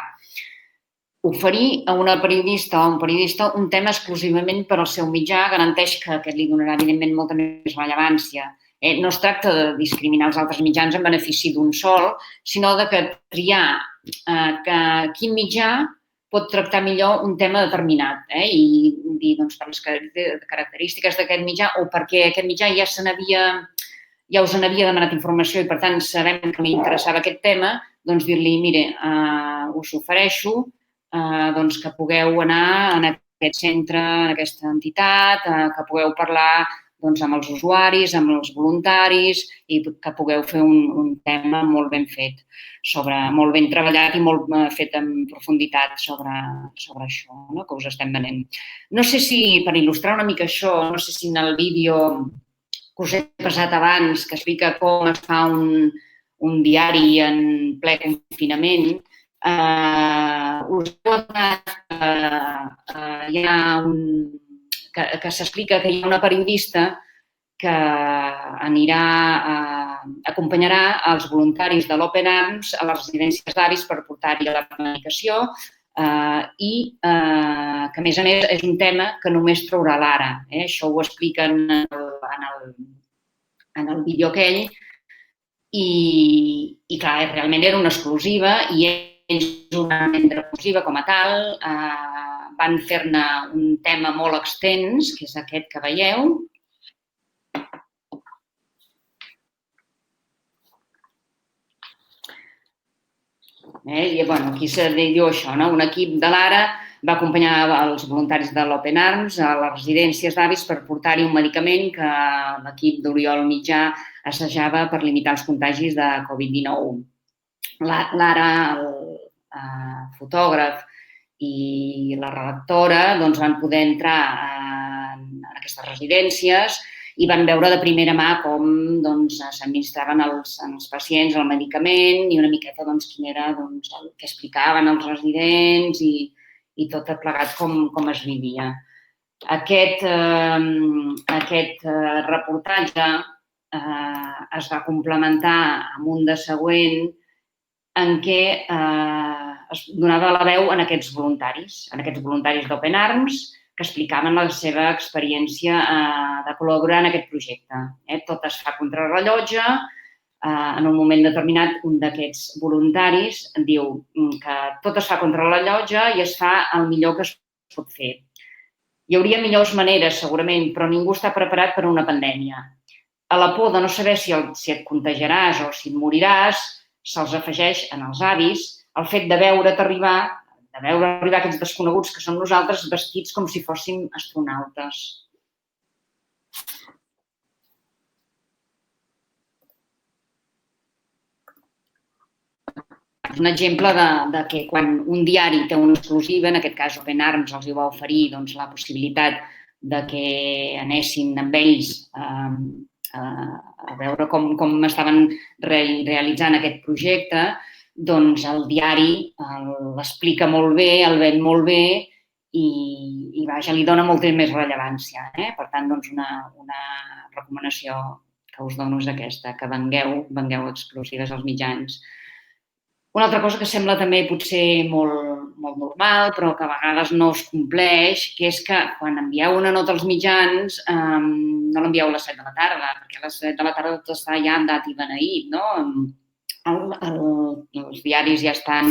S2: Oferir a una periodista o a un periodista un tema exclusivament per al seu mitjà garanteix que aquest li donarà, evidentment, molta més rellevància. No es tracta de discriminar els altres mitjans en benefici d'un sol, sinó de triar quin mitjà pot tractar millor un tema determinat i dir, per les característiques d'aquest mitjà o perquè aquest mitjà ja us n'havia demanat informació i, per tant, sabem que m'interessava aquest tema, doncs dir-li, mire, us ofereixo que pugueu anar en aquest centre, en aquesta entitat, que pugueu parlar amb els usuaris, amb els voluntaris i que pugueu fer un tema molt ben fet, molt ben treballat i molt fet en profunditat sobre això que us estem venent. No sé si, per il·lustrar una mica això, no sé si en el vídeo que us he passat abans, que explica com es fa un diari en ple confinament, us heu adonat que s'explica que hi ha una periodista que acompanyarà els voluntaris de l'Open Arms a les residències d'avis per portar-hi la medicació i que, a més, és un tema que només traurà l'Ara. Això ho expliquen en el vídeo aquell i, clar, realment era una exclusiva i ells una exclusiva com a tal, van fer-ne un tema molt extens, que és aquest que veieu. I aquí se diu això, un equip de l'Ara va acompanyar els voluntaris de l'Open Arms a les residències d'avis per portar-hi un medicament que l'equip d'Oriol Mitjà assajava per limitar els contagis de Covid-19. L'Ara, fotògraf i la redactora van poder entrar en aquestes residències i van veure de primera mà com s'administraven als pacients el medicament i una miqueta quin era el que explicaven els residents i tot plegat com es vivia. Aquest reportatge es va complementar amb un de següent en què es donava la veu a aquests voluntaris d'Open Arms que explicaven la seva experiència de col·laborar en aquest projecte. Tot es fa contrarrellotge. En un moment determinat, un d'aquests voluntaris diu que tot es fa contra-rellotge i es fa el millor que es pot fer. Hi hauria millors maneres, segurament, però ningú està preparat per a una pandèmia. A la por de no saber si et contagiaràs o si et moriràs, se'ls afegeix en els avis el fet de veure't arribar aquests desconeguts que som nosaltres vestits com si fóssim astronautes. És un exemple de que quan un diari té una exclusiva, en aquest cas Open Arms els va oferir la possibilitat de que anessin amb ells a veure com estaven realitzant aquest projecte, doncs el diari l'explica molt bé, el ven molt bé i li dona molta més rellevància. Per tant, una recomanació que us dono és aquesta, que vengueu exclusives als mitjans. Una altra cosa que sembla també potser molt normal, però que a vegades no es compleix, que és que quan envieu una nota als mitjans no l'envieu a les 7 de la tarda, perquè a les 7 de la tarda tot està ja dat i beneït, no? Els diaris ja estan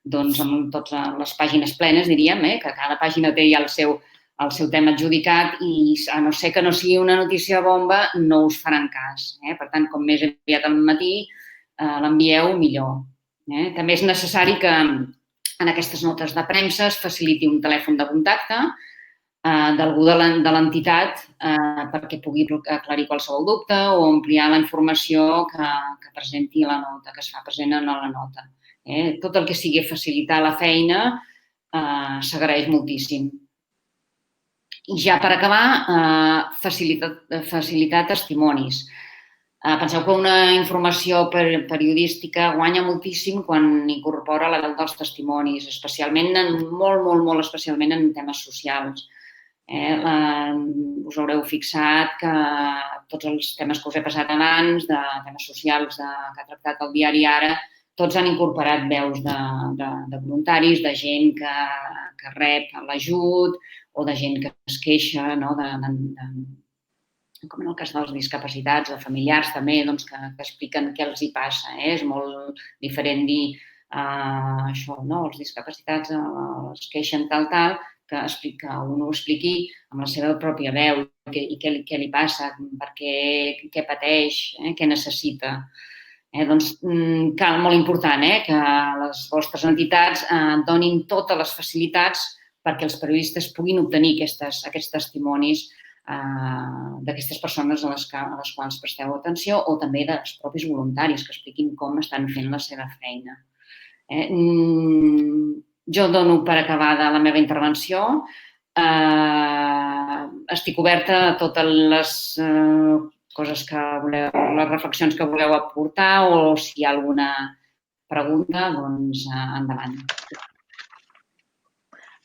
S2: amb totes les pàgines plenes, diríem, que cada pàgina té ja el seu tema adjudicat i a no ser que no sigui una notícia bomba, no us faran cas. Per tant, com més aviat al matí l'envieu, millor. També és necessari que en aquestes notes de premsa es faciliti un telèfon de contacte d'algú de l'entitat perquè pugui aclarir qualsevol dubte o ampliar la informació que presenti la nota, que es fa present en la nota. Tot el que sigui facilitar la feina s'agraeix moltíssim. I ja per acabar, facilitar testimonis. Penseu que una informació periodística guanya moltíssim quan incorpora la veu dels testimonis, especialment, molt especialment en temes socials. Us haureu fixat que tots els temes que us he passat abans, de temes socials que ha tractat el diari Ara, tots han incorporat veus de voluntaris, de gent que rep l'ajut o de gent que es queixa, com en el cas dels discapacitats, de familiars també, que expliquen què els hi passa. És molt diferent dir això, els discapacitats es queixen tal, que un ho expliqui amb la seva pròpia veu i què li passa, què pateix, què necessita. Doncs cal, molt important, que les vostres entitats donin totes les facilitats perquè els periodistes puguin obtenir aquests testimonis d'aquestes persones a les quals presteu atenció o també dels propis voluntaris que expliquin com estan fent la seva feina. Jo dono per acabada la meva intervenció. Estic oberta a totes les coses que voleu, les reflexions que voleu aportar o si hi ha alguna pregunta, doncs endavant.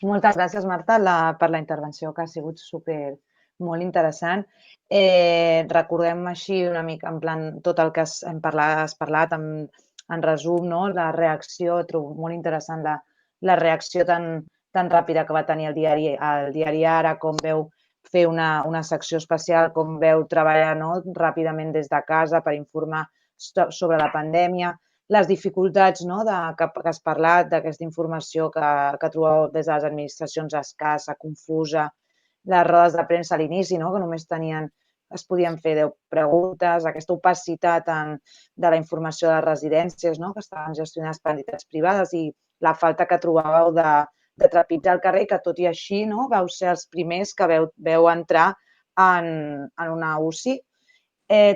S1: Moltes gràcies, Marta, per la intervenció, que ha sigut molt interessant. Recordem així una mica, en plan, tot el que has parlat en resum, la reacció, trobo molt interessant la reacció tan ràpida que va tenir el diari Ara, com veu fer una secció especial, com veu treballar ràpidament des de casa per informar sobre la pandèmia, les dificultats que has parlat, d'aquesta informació que trobeu des de les administracions escassa, confusa, les rodes de premsa a l'inici, que només es podien fer 10 preguntes, aquesta opacitat de la informació de les residències que estaven gestionades per entitats privades i la falta que trobàveu de trepitjar el carrer, que tot i així vau ser els primers que veu entrar en una UCI.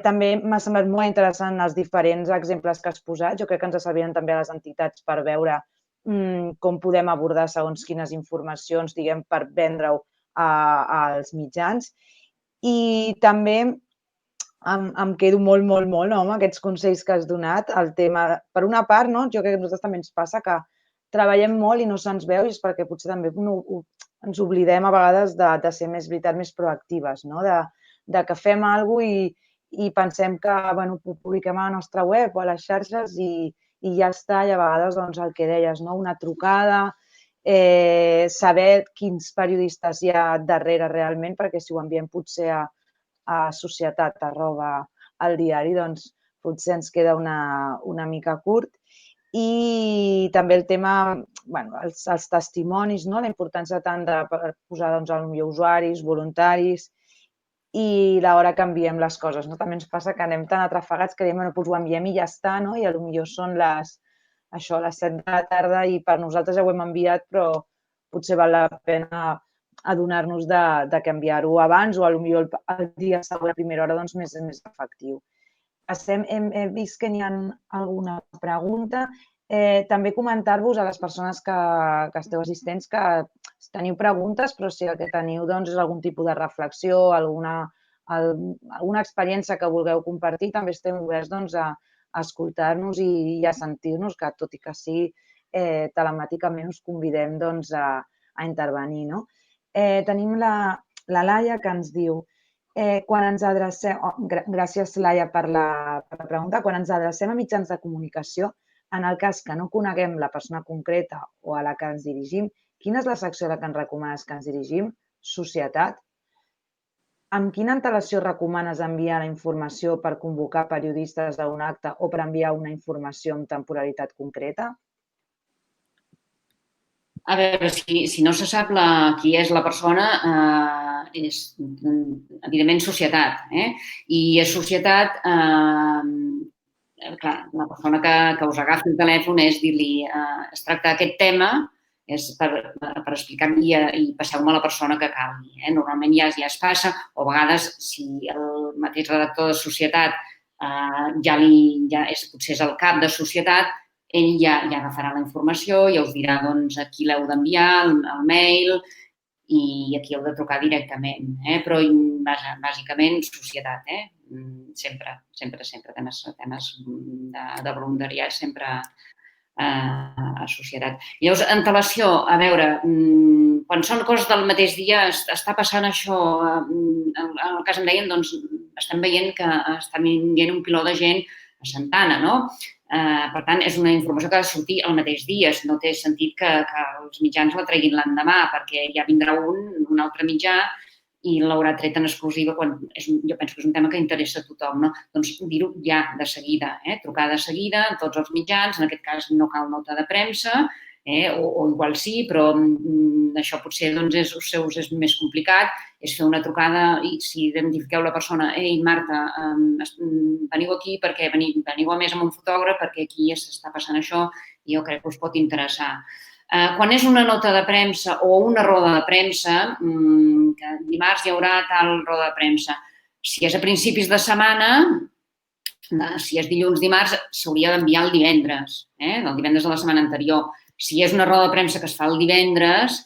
S1: També m'ha semblat molt interessant els diferents exemples que has posat. Jo crec que ens serviran també a les entitats per veure com podem abordar segons quines informacions, diguem, per vendre-ho als mitjans. I també em quedo molt amb aquests consells que has donat. El tema, per una part, jo crec que a nosaltres també ens passa que treballem molt i no se'ns veu, i és perquè potser també ens oblidem a vegades de ser més proactives, de que fem alguna cosa i pensem que ho publiquem a la nostra web o a les xarxes i ja està. I a vegades el que deies, una trucada, saber quins periodistes hi ha darrere realment, perquè si ho enviem potser a societat@el diari, doncs potser ens queda una mica curt. I també el tema, els testimonis, la importància tant de posar potser usuaris, voluntaris, i l'hora que enviem les coses. També ens passa que anem tan atrafegats que diem, doncs ho enviem i ja està, i potser són les 7 de la tarda i per nosaltres ja ho hem enviat, però potser val la pena adonar-nos de que enviar-ho abans o potser el dia següent a primera hora més efectiu. Hem vist que n'hi ha alguna pregunta. També comentar-vos a les persones que esteu assistents que teniu preguntes, però si el que teniu és algun tipus de reflexió, alguna experiència que vulgueu compartir, també estem oberts a escoltar-nos i a sentir-nos, que tot i que sí, telemàticament us convidem a intervenir. Tenim la Laia que ens diu, quan ens adrecem, gràcies Laia per la pregunta, quan ens adrecem a mitjans de comunicació, en el cas que no coneguem la persona concreta o a la que ens dirigim, quina és la secció a la que ens recomanes que ens dirigim? Societat. Amb quina antelació recomanes enviar la informació per convocar periodistes a un acte o per enviar una informació amb temporalitat concreta?
S2: A veure, si no se sap qui és la persona, és evidentment societat. I a societat, clar, la persona que us agafi el telèfon és dir-li es tracta d'aquest tema, és per explicar-li i passeu-me a la persona que calgui. Normalment ja es passa, o a vegades si el mateix redactor de societat potser és el cap de societat, ell ja agafarà la informació, ja us dirà a qui l'heu d'enviar, el mail, i a qui heu de trucar directament. Però, bàsicament, societat. Sempre. Temes de voluntariat, sempre a societat. Llavors, antelació, a veure, quan són coses del mateix dia, està passant això, en el cas em deien, doncs, estem veient que està venint un piló de gent a Santana, no? Per tant, és una informació que ha de sortir el mateix dia. No té sentit que els mitjans la treguin l'endemà, perquè ja vindrà un altre mitjà i l'haurà tret en exclusiva quan jo penso que és un tema que interessa a tothom, no? Doncs dir-ho ja de seguida, trucar de seguida a tots els mitjans, en aquest cas no cal nota de premsa, o igual sí, però això potser us és més complicat, és fer una trucada i si identifiqueu la persona, ei Marta, veniu aquí perquè veniu a més amb un fotògraf perquè aquí s'està passant això i jo crec que us pot interessar. Quan és una nota de premsa o una roda de premsa, que dimarts hi haurà tal roda de premsa, si és a principis de setmana, si és dilluns, dimarts, s'hauria d'enviar el divendres, el divendres de la setmana anterior. Si és una roda de premsa que es fa el divendres,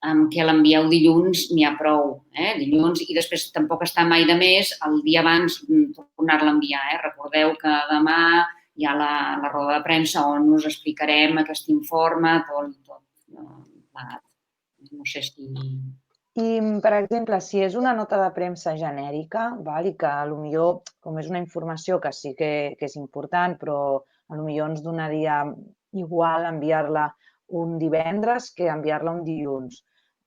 S2: amb què l'envieu dilluns n'hi ha prou. Dilluns, i després tampoc està mai de més el dia abans tornar-la a enviar. Recordeu que demà hi ha la roda de premsa on us explicarem aquest informe, tot. No sé si...
S1: I, per exemple, si és una nota de premsa genèrica, i que potser, com és una informació que sí que és important, però potser ens donaria igual enviar-la un divendres que enviar-la un dilluns.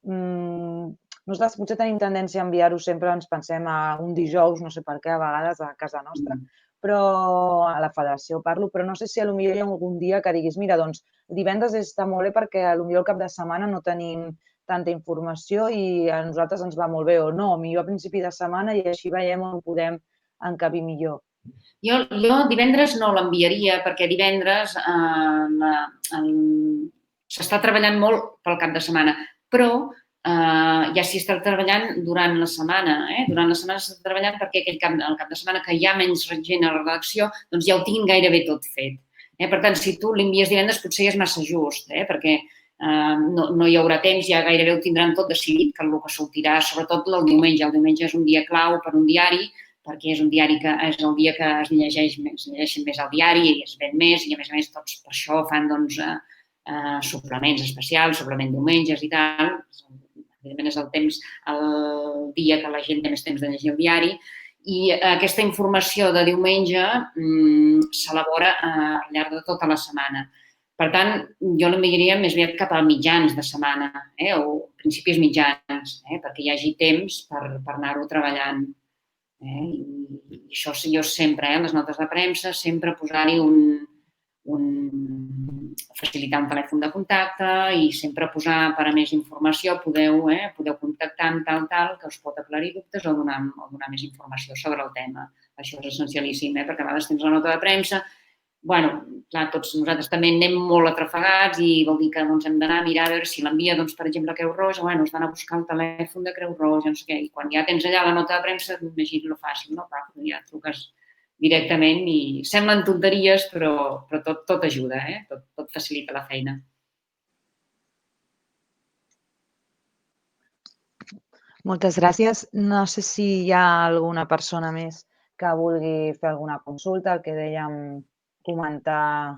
S1: Nosaltres potser tenim tendència a enviar-ho sempre, ens pensem a un dijous, no sé per què, a vegades a casa nostra, però a la federació parlo, però no sé si potser hi ha algun dia que diguis, mira, doncs divendres està molt bé perquè potser el cap de setmana no tenim tanta informació i a nosaltres ens va molt bé, o no, millor a principi de setmana i així veiem on podem encabir millor.
S2: Jo divendres no l'enviaria perquè divendres s'està treballant molt pel cap de setmana, però ja s'hi està treballant durant la setmana. Durant la setmana s'està treballant perquè el cap de setmana que hi ha menys gent a la redacció, doncs ja ho tinguin gairebé tot fet. Per tant, si tu l'envies divendres potser ja és massa just, perquè no hi haurà temps, ja gairebé ho tindran tot decidit, que el que sortirà, sobretot el diumenge. El diumenge és un dia clau per un diari, perquè és un diari que és el dia que es llegeixen més el diari i es ven més, i a més tots per això fan suplements especials, suplement diumenges i tal. Evidentment és el dia que la gent té més temps de llegir el diari, i aquesta informació de diumenge s'elabora al llarg de tota la setmana. Per tant, jo l'enviaria més aviat cap a mitjans de setmana o principis mitjans, perquè hi hagi temps per anar-ho treballant. I això jo sempre, les notes de premsa, sempre posar-hi facilitar un telèfon de contacte i sempre posar per a més informació, podeu contactar amb tal, que us pot aclarir dubtes o donar més informació sobre el tema. Això és essencialíssim, perquè a vegades tens la nota de premsa. Clar, tots nosaltres també anem molt atrafegats i vol dir que hem d'anar a mirar a veure si l'envia, per exemple, a Creu Roja, has d'anar a buscar el telèfon de Creu Roja, no sé què, i quan ja tens allà la nota de premsa, imagina't-lo fàcil, no? Ja truques directament i semblen tonteries, però tot ajuda, tot facilita la feina.
S1: Moltes gràcies. No sé si hi ha alguna persona més que vulgui fer alguna consulta, el que dèiem, comentar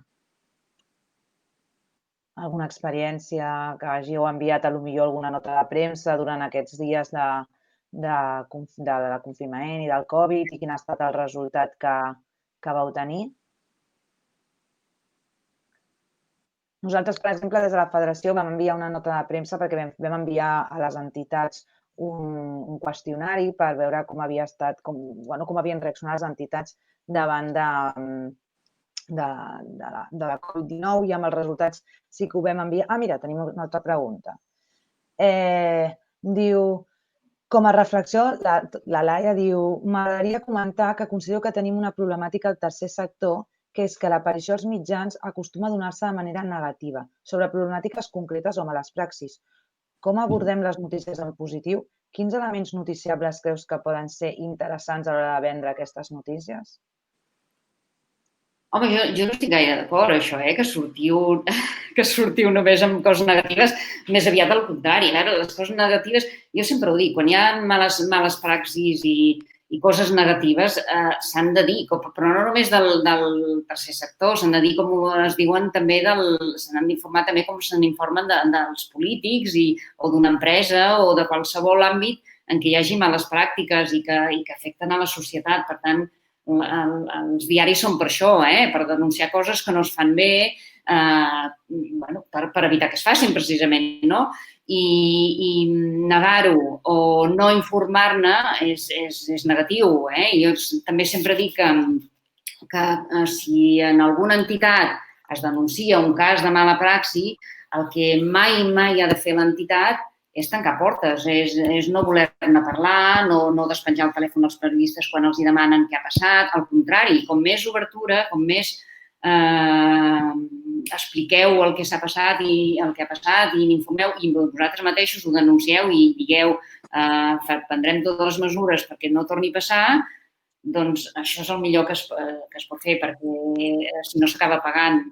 S1: alguna experiència que hàgiu enviat potser alguna nota de premsa durant aquests dies de confinament i del Covid i quin ha estat el resultat que vau tenir. Nosaltres, per exemple, des de la Federació vam enviar una nota de premsa perquè vam enviar a les entitats un qüestionari per veure com havia estat, com havien reaccionat les entitats davant de la Covid-19 i amb els resultats sí que ho vam enviar. Mira, tenim una altra pregunta. Diu, com a reflexió, la Laia diu, m'agradaria comentar que considero que tenim una problemàtica al tercer sector, que és que l'aparició als mitjans acostuma a donar-se de manera negativa sobre problemàtiques concretes o males praxis. Com abordem les notícies en positiu? Quins elements noticiables creus que poden ser interessants a l'hora de vendre aquestes notícies?
S2: Home, jo no estic gaire d'acord, això, que sortiu només amb coses negatives, més aviat al contrari. Les coses negatives, jo sempre ho dic, quan hi ha males praxis i coses negatives s'han de dir, però no només del tercer sector, s'han de dir com es diuen també, s'han d'informar també com se n'informen dels polítics o d'una empresa o de qualsevol àmbit en què hi hagi males pràctiques i que afecten a la societat. Per tant, els diaris són per això, per denunciar coses que no es fan bé, per evitar que es facin, precisament, no? I negar-ho o no informar-ne és negatiu. Jo també sempre dic que si en alguna entitat es denuncia un cas de mala praxi, el que mai ha de fer l'entitat és tancar portes, és no voler-ne parlar, no despenjar el telèfon als periodistes quan els demanen què ha passat. Al contrari, com més obertura, com més expliqueu el que s'ha passat i el que ha passat i n'informeu i vosaltres mateixos ho denuncieu i digueu prendrem totes les mesures perquè no torni a passar, doncs això és el millor que es pot fer perquè si no s'acaba pagant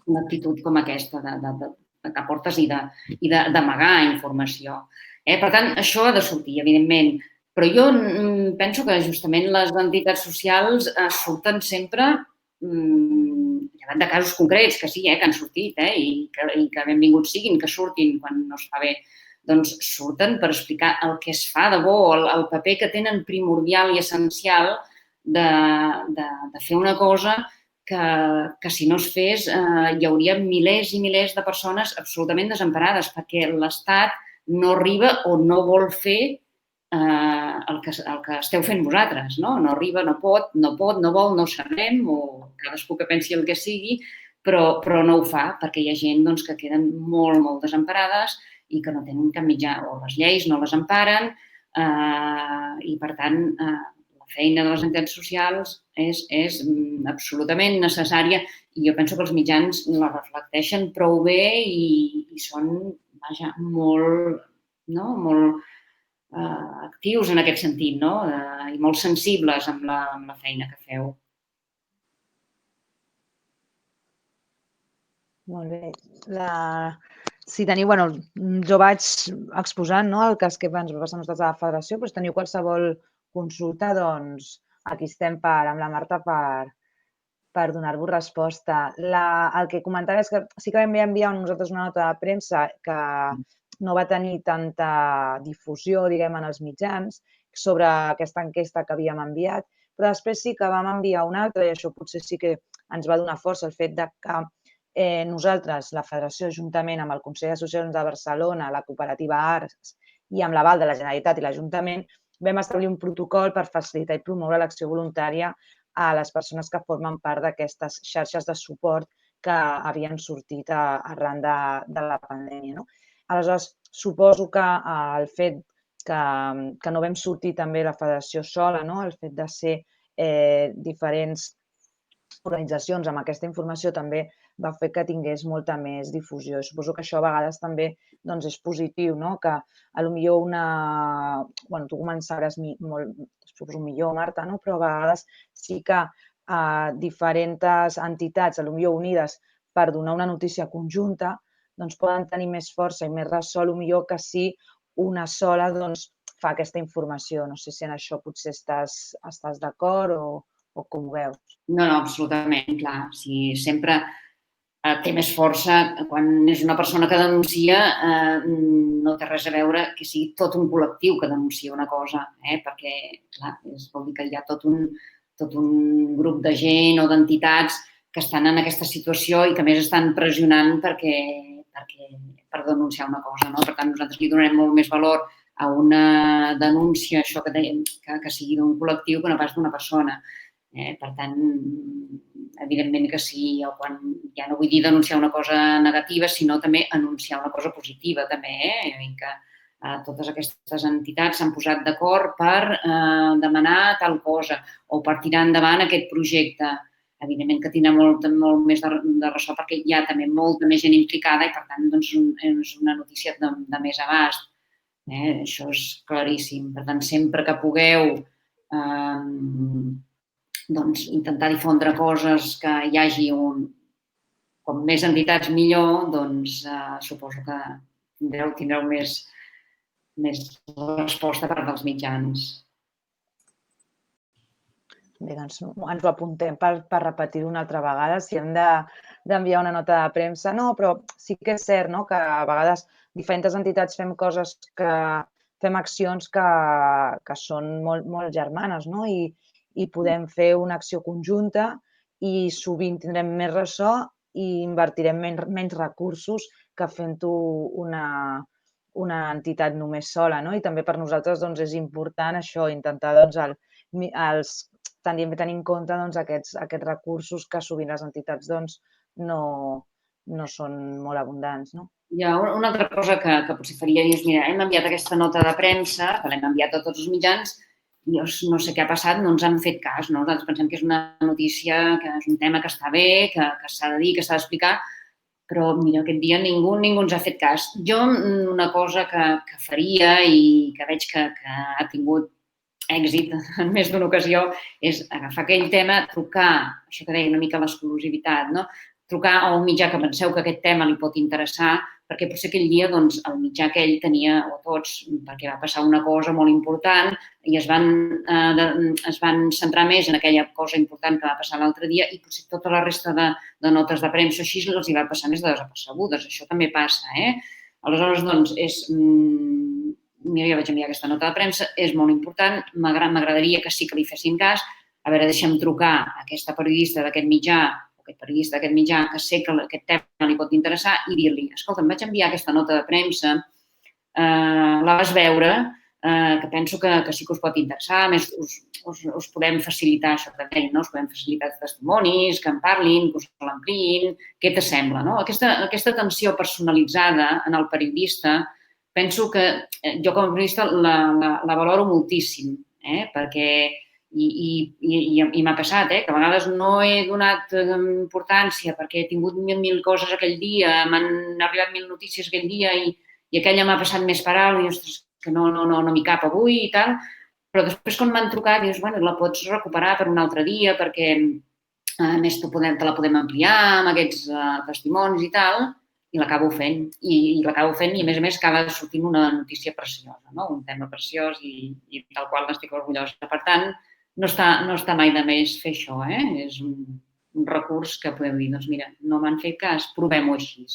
S2: una actitud com aquesta de tancar portes i d'amagar informació. Per tant, això ha de sortir, evidentment. Però jo penso que justament les entitats socials surten sempre, davant de casos concrets, que sí, que han sortit i que benvinguts siguin, que surtin quan no es fa bé, doncs surten per explicar el que es fa de bo, el paper que tenen primordial i essencial de fer una cosa que si no es fes hi hauria milers i milers de persones absolutament desemparades perquè l'Estat no arriba o no vol fer el que esteu fent vosaltres. No arriba, no pot, no vol, no ho sabem, o cadascú que pensi el que sigui, però no ho fa perquè hi ha gent que queden molt desemparades i que no tenen cap mitjà, o les lleis no les emparen i, per tant, feina de les entitats socials és absolutament necessària i jo penso que els mitjans la reflecteixen prou bé i són molt actius en aquest sentit i molt sensibles amb la feina que feu.
S1: Molt bé. Si teniu, jo vaig exposant el cas que ens va passar a nosaltres a la federació, però si teniu qualsevol consulta, doncs aquí estem amb la Marta per donar-vos resposta. El que comentava és que sí que vam enviar nosaltres una nota de premsa que no va tenir tanta difusió, diguem, en els mitjans sobre aquesta enquesta que havíem enviat, però després sí que vam enviar una altra i això potser sí que ens va donar força el fet que nosaltres, la Federació, juntament amb el Consell d'Associacions de Barcelona, la cooperativa Arts i amb l'aval de la Generalitat i l'Ajuntament, vam establir un protocol per facilitar i promoure l'acció voluntària a les persones que formen part d'aquestes xarxes de suport que havien sortit arran de la pandèmia. Aleshores, suposo que el fet que no vam sortir també la Federació sola, el fet de ser diferents organitzacions amb aquesta informació també va fer que tingués molta més difusió. I suposo que això a vegades també és positiu, que potser tu començaràs suposo millor, Marta, però a vegades sí que diferents entitats, potser unides per donar una notícia conjunta, poden tenir més força i més ressò, potser que si una sola fa aquesta informació. No sé si en això potser estàs d'acord o com ho veus.
S2: No, absolutament, clar. Sempre té més força quan és una persona que denuncia, no té res a veure que sigui tot un col·lectiu que denuncia una cosa, perquè, clar, vol dir que hi ha tot un grup de gent o d'entitats que estan en aquesta situació i que a més estan pressionant per denunciar una cosa. Per tant, nosaltres li donarem molt més valor a una denúncia, això que dèiem, que sigui d'un col·lectiu que no pas d'una persona. Per tant, evidentment que sí, o quan ja no vull dir denunciar una cosa negativa, sinó també anunciar una cosa positiva, també, i que totes aquestes entitats s'han posat d'acord per demanar tal cosa o per tirar endavant aquest projecte. Evidentment que tindrà molt més de ressò perquè hi ha també molta més gent implicada i, per tant, és una notícia de més abast. Això és claríssim. Per tant, sempre que pugueu intentar difondre coses que hi hagi com més entitats millor, doncs suposo que tindreu més resposta per part dels mitjans.
S1: Bé, doncs ens ho apuntem per repetir-ho una altra vegada, si hem d'enviar una nota de premsa. No, però sí que és cert que a vegades diferents entitats fem coses, fem accions que són molt germanes i podem fer una acció conjunta i sovint tindrem més ressò i invertirem menys recursos que fent-ho una entitat només sola. I també per nosaltres és important això, intentar tenir en compte aquests recursos que sovint les entitats no són molt abundants.
S2: Hi ha una altra cosa que potser faria és, mira, hem enviat aquesta nota de premsa, que l'hem enviat a tots els mitjans, i no sé què ha passat, no ens han fet cas. Nosaltres pensem que és una notícia, que és un tema que està bé, que s'ha de dir, que s'ha d'explicar, però mira, aquest dia ningú ens ha fet cas. Jo una cosa que faria i que veig que ha tingut èxit en més d'una ocasió és agafar aquell tema, trucar, això que deia una mica l'exclusivitat, trucar a un mitjà que penseu que aquest tema li pot interessar, perquè potser aquell dia el mitjà que ell tenia, o tots, perquè va passar una cosa molt important i es van centrar més en aquella cosa important que va passar l'altre dia i potser tota la resta de notes de premsa així els hi va passar més de desapercebudes. Això també passa, Aleshores, mira, jo vaig enviar aquesta nota de premsa, és molt important, m'agradaria que sí que li fessin cas. A veure, deixem trucar a aquesta periodista d'aquest mitjà o aquest periodista d'aquest mitjà que sé que aquest tema li pot interessar i dir-li, escolta, em vaig enviar aquesta nota de premsa, la vas veure, que penso que sí que us pot interessar, a més us podem facilitar això que deien, us podem facilitar testimonis, que en parlin, que us l'ampliïn, què t'assembla? Aquesta atenció personalitzada en el periodista penso que jo com a periodista la valoro moltíssim, perquè i m'ha passat, que a vegades no he donat importància perquè he tingut mil coses aquell dia, m'han arribat 1000 notícies aquell dia i aquella m'ha passat més per alt i ostres, que no m'hi cap avui i tal, però després quan m'han trucat dius, bueno, la pots recuperar per un altre dia perquè A més, te la podem ampliar amb aquests testimonis i tal, i l'acabo fent. I l'acabo fent i, a més, acaba sortint una notícia preciosa, no? Un tema preciós i tal qual n'estic orgullosa. Per tant, no està mai de més fer això, És un recurs que podeu dir, doncs mira, no m'han fet cas, provem-ho així.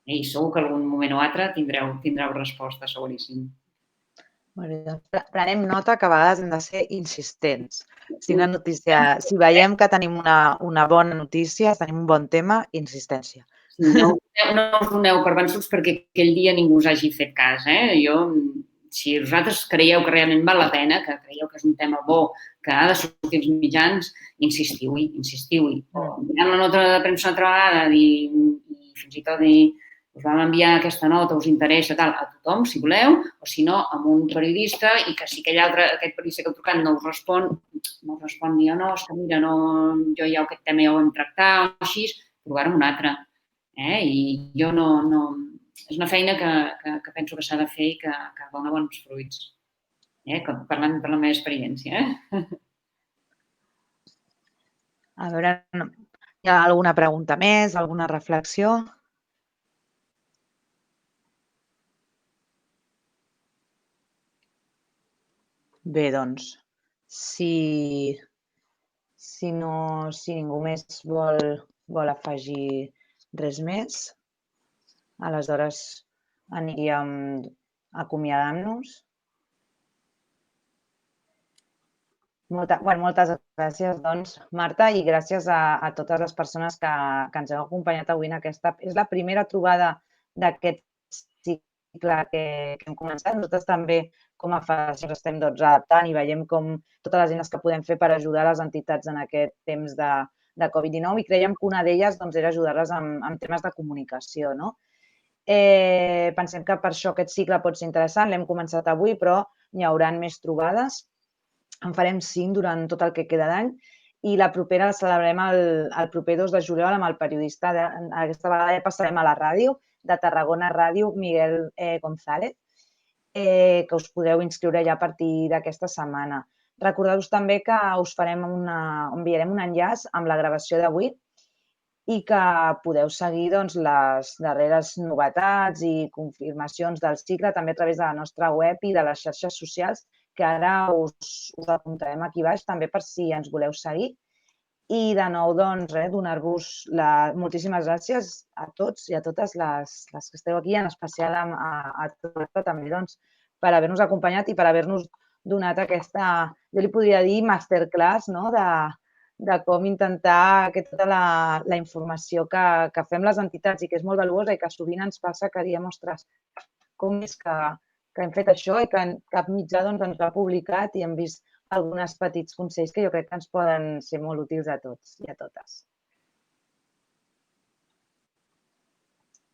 S2: I segur que algun moment o altre tindreu resposta, seguríssim.
S1: Prenem nota que a vegades hem de ser insistents. Si veiem que tenim una bona notícia, tenim un bon tema, insistència.
S2: No us doneu per vençuts perquè aquell dia ningú us hagi fet cas. Si vosaltres creieu que realment val la pena, que creieu que és un tema bo, que ha de sortir als mitjans, insistiu-hi. Mirant la nota de premsa una altra vegada i fins i tot dir us vam enviar aquesta nota, us interessa, tal, a tothom, si voleu, o si no, amb un periodista i que si aquest periodista que heu trucat no us respon, dir, no, és que mira, jo ja aquest tema ja ho vam tractar, o així, provar-ho un altre. I jo no... És una feina que penso que s'ha de fer i que dona bons fruits. Parlant per la meva experiència.
S1: A veure, hi ha alguna pregunta més, alguna reflexió? Bé, doncs, si ningú més vol afegir res més, aleshores aniríem acomiadant-nos. Moltes gràcies, doncs, Marta, i gràcies a totes les persones que ens heu acompanyat avui en aquesta... És la primera trobada d'aquest cicle que hem començat. Nosaltres també, com a federació, estem adaptant i veiem com totes les eines que podem fer per ajudar les entitats en aquest temps de Covid-19 i creiem que una d'elles era ajudar-les en temes de comunicació. Pensem que per això aquest cicle pot ser interessant. L'hem començat avui, però n'hi haurà més trobades. En farem 5 durant tot el que queda d'any i la propera la celebrem el proper 2 de juliol amb el periodista, aquesta vegada ja passarem a la ràdio, de Tarragona Ràdio, Miguel González, que us podeu inscriure ja a partir d'aquesta setmana. Recordeu-vos també que us enviarem un enllaç amb la gravació d'avui i que podeu seguir les darreres novetats i confirmacions del cicle també a través de la nostra web i de les xarxes socials, que ara us apuntarem aquí baix també per si ens voleu seguir. I de nou, donar-vos moltíssimes gràcies a tots i a totes les que esteu aquí, en especial a Marta també, per haver-nos acompanyat i per haver-nos donat aquesta, jo li podria dir, masterclass de com intentar que tota la informació que fem les entitats i que és molt valuosa i que sovint ens passa que diem, ostres, com és que hem fet això i que cap mitjà ens ha publicat i hem vist alguns petits consells que jo crec que ens poden ser molt útils a tots i a totes.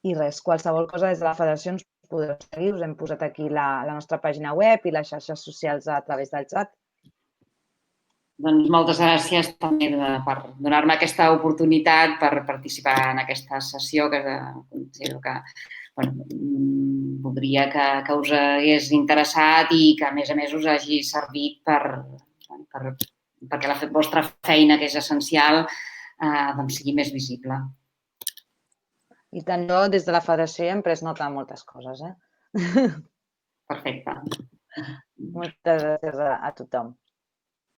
S1: I res, qualsevol cosa des de la federació ens podeu seguir. Us hem posat aquí la nostra pàgina web i les xarxes socials a través del xat.
S2: Doncs moltes gràcies també per donar-me aquesta oportunitat per participar en aquesta sessió que considero que voldria que us hagués interessat i que, a més, us hagi servit perquè la vostra feina, que és essencial, sigui més visible.
S1: I tant, jo des de la federació hem pres nota de moltes coses.
S2: Perfecte.
S1: Moltes gràcies a tothom.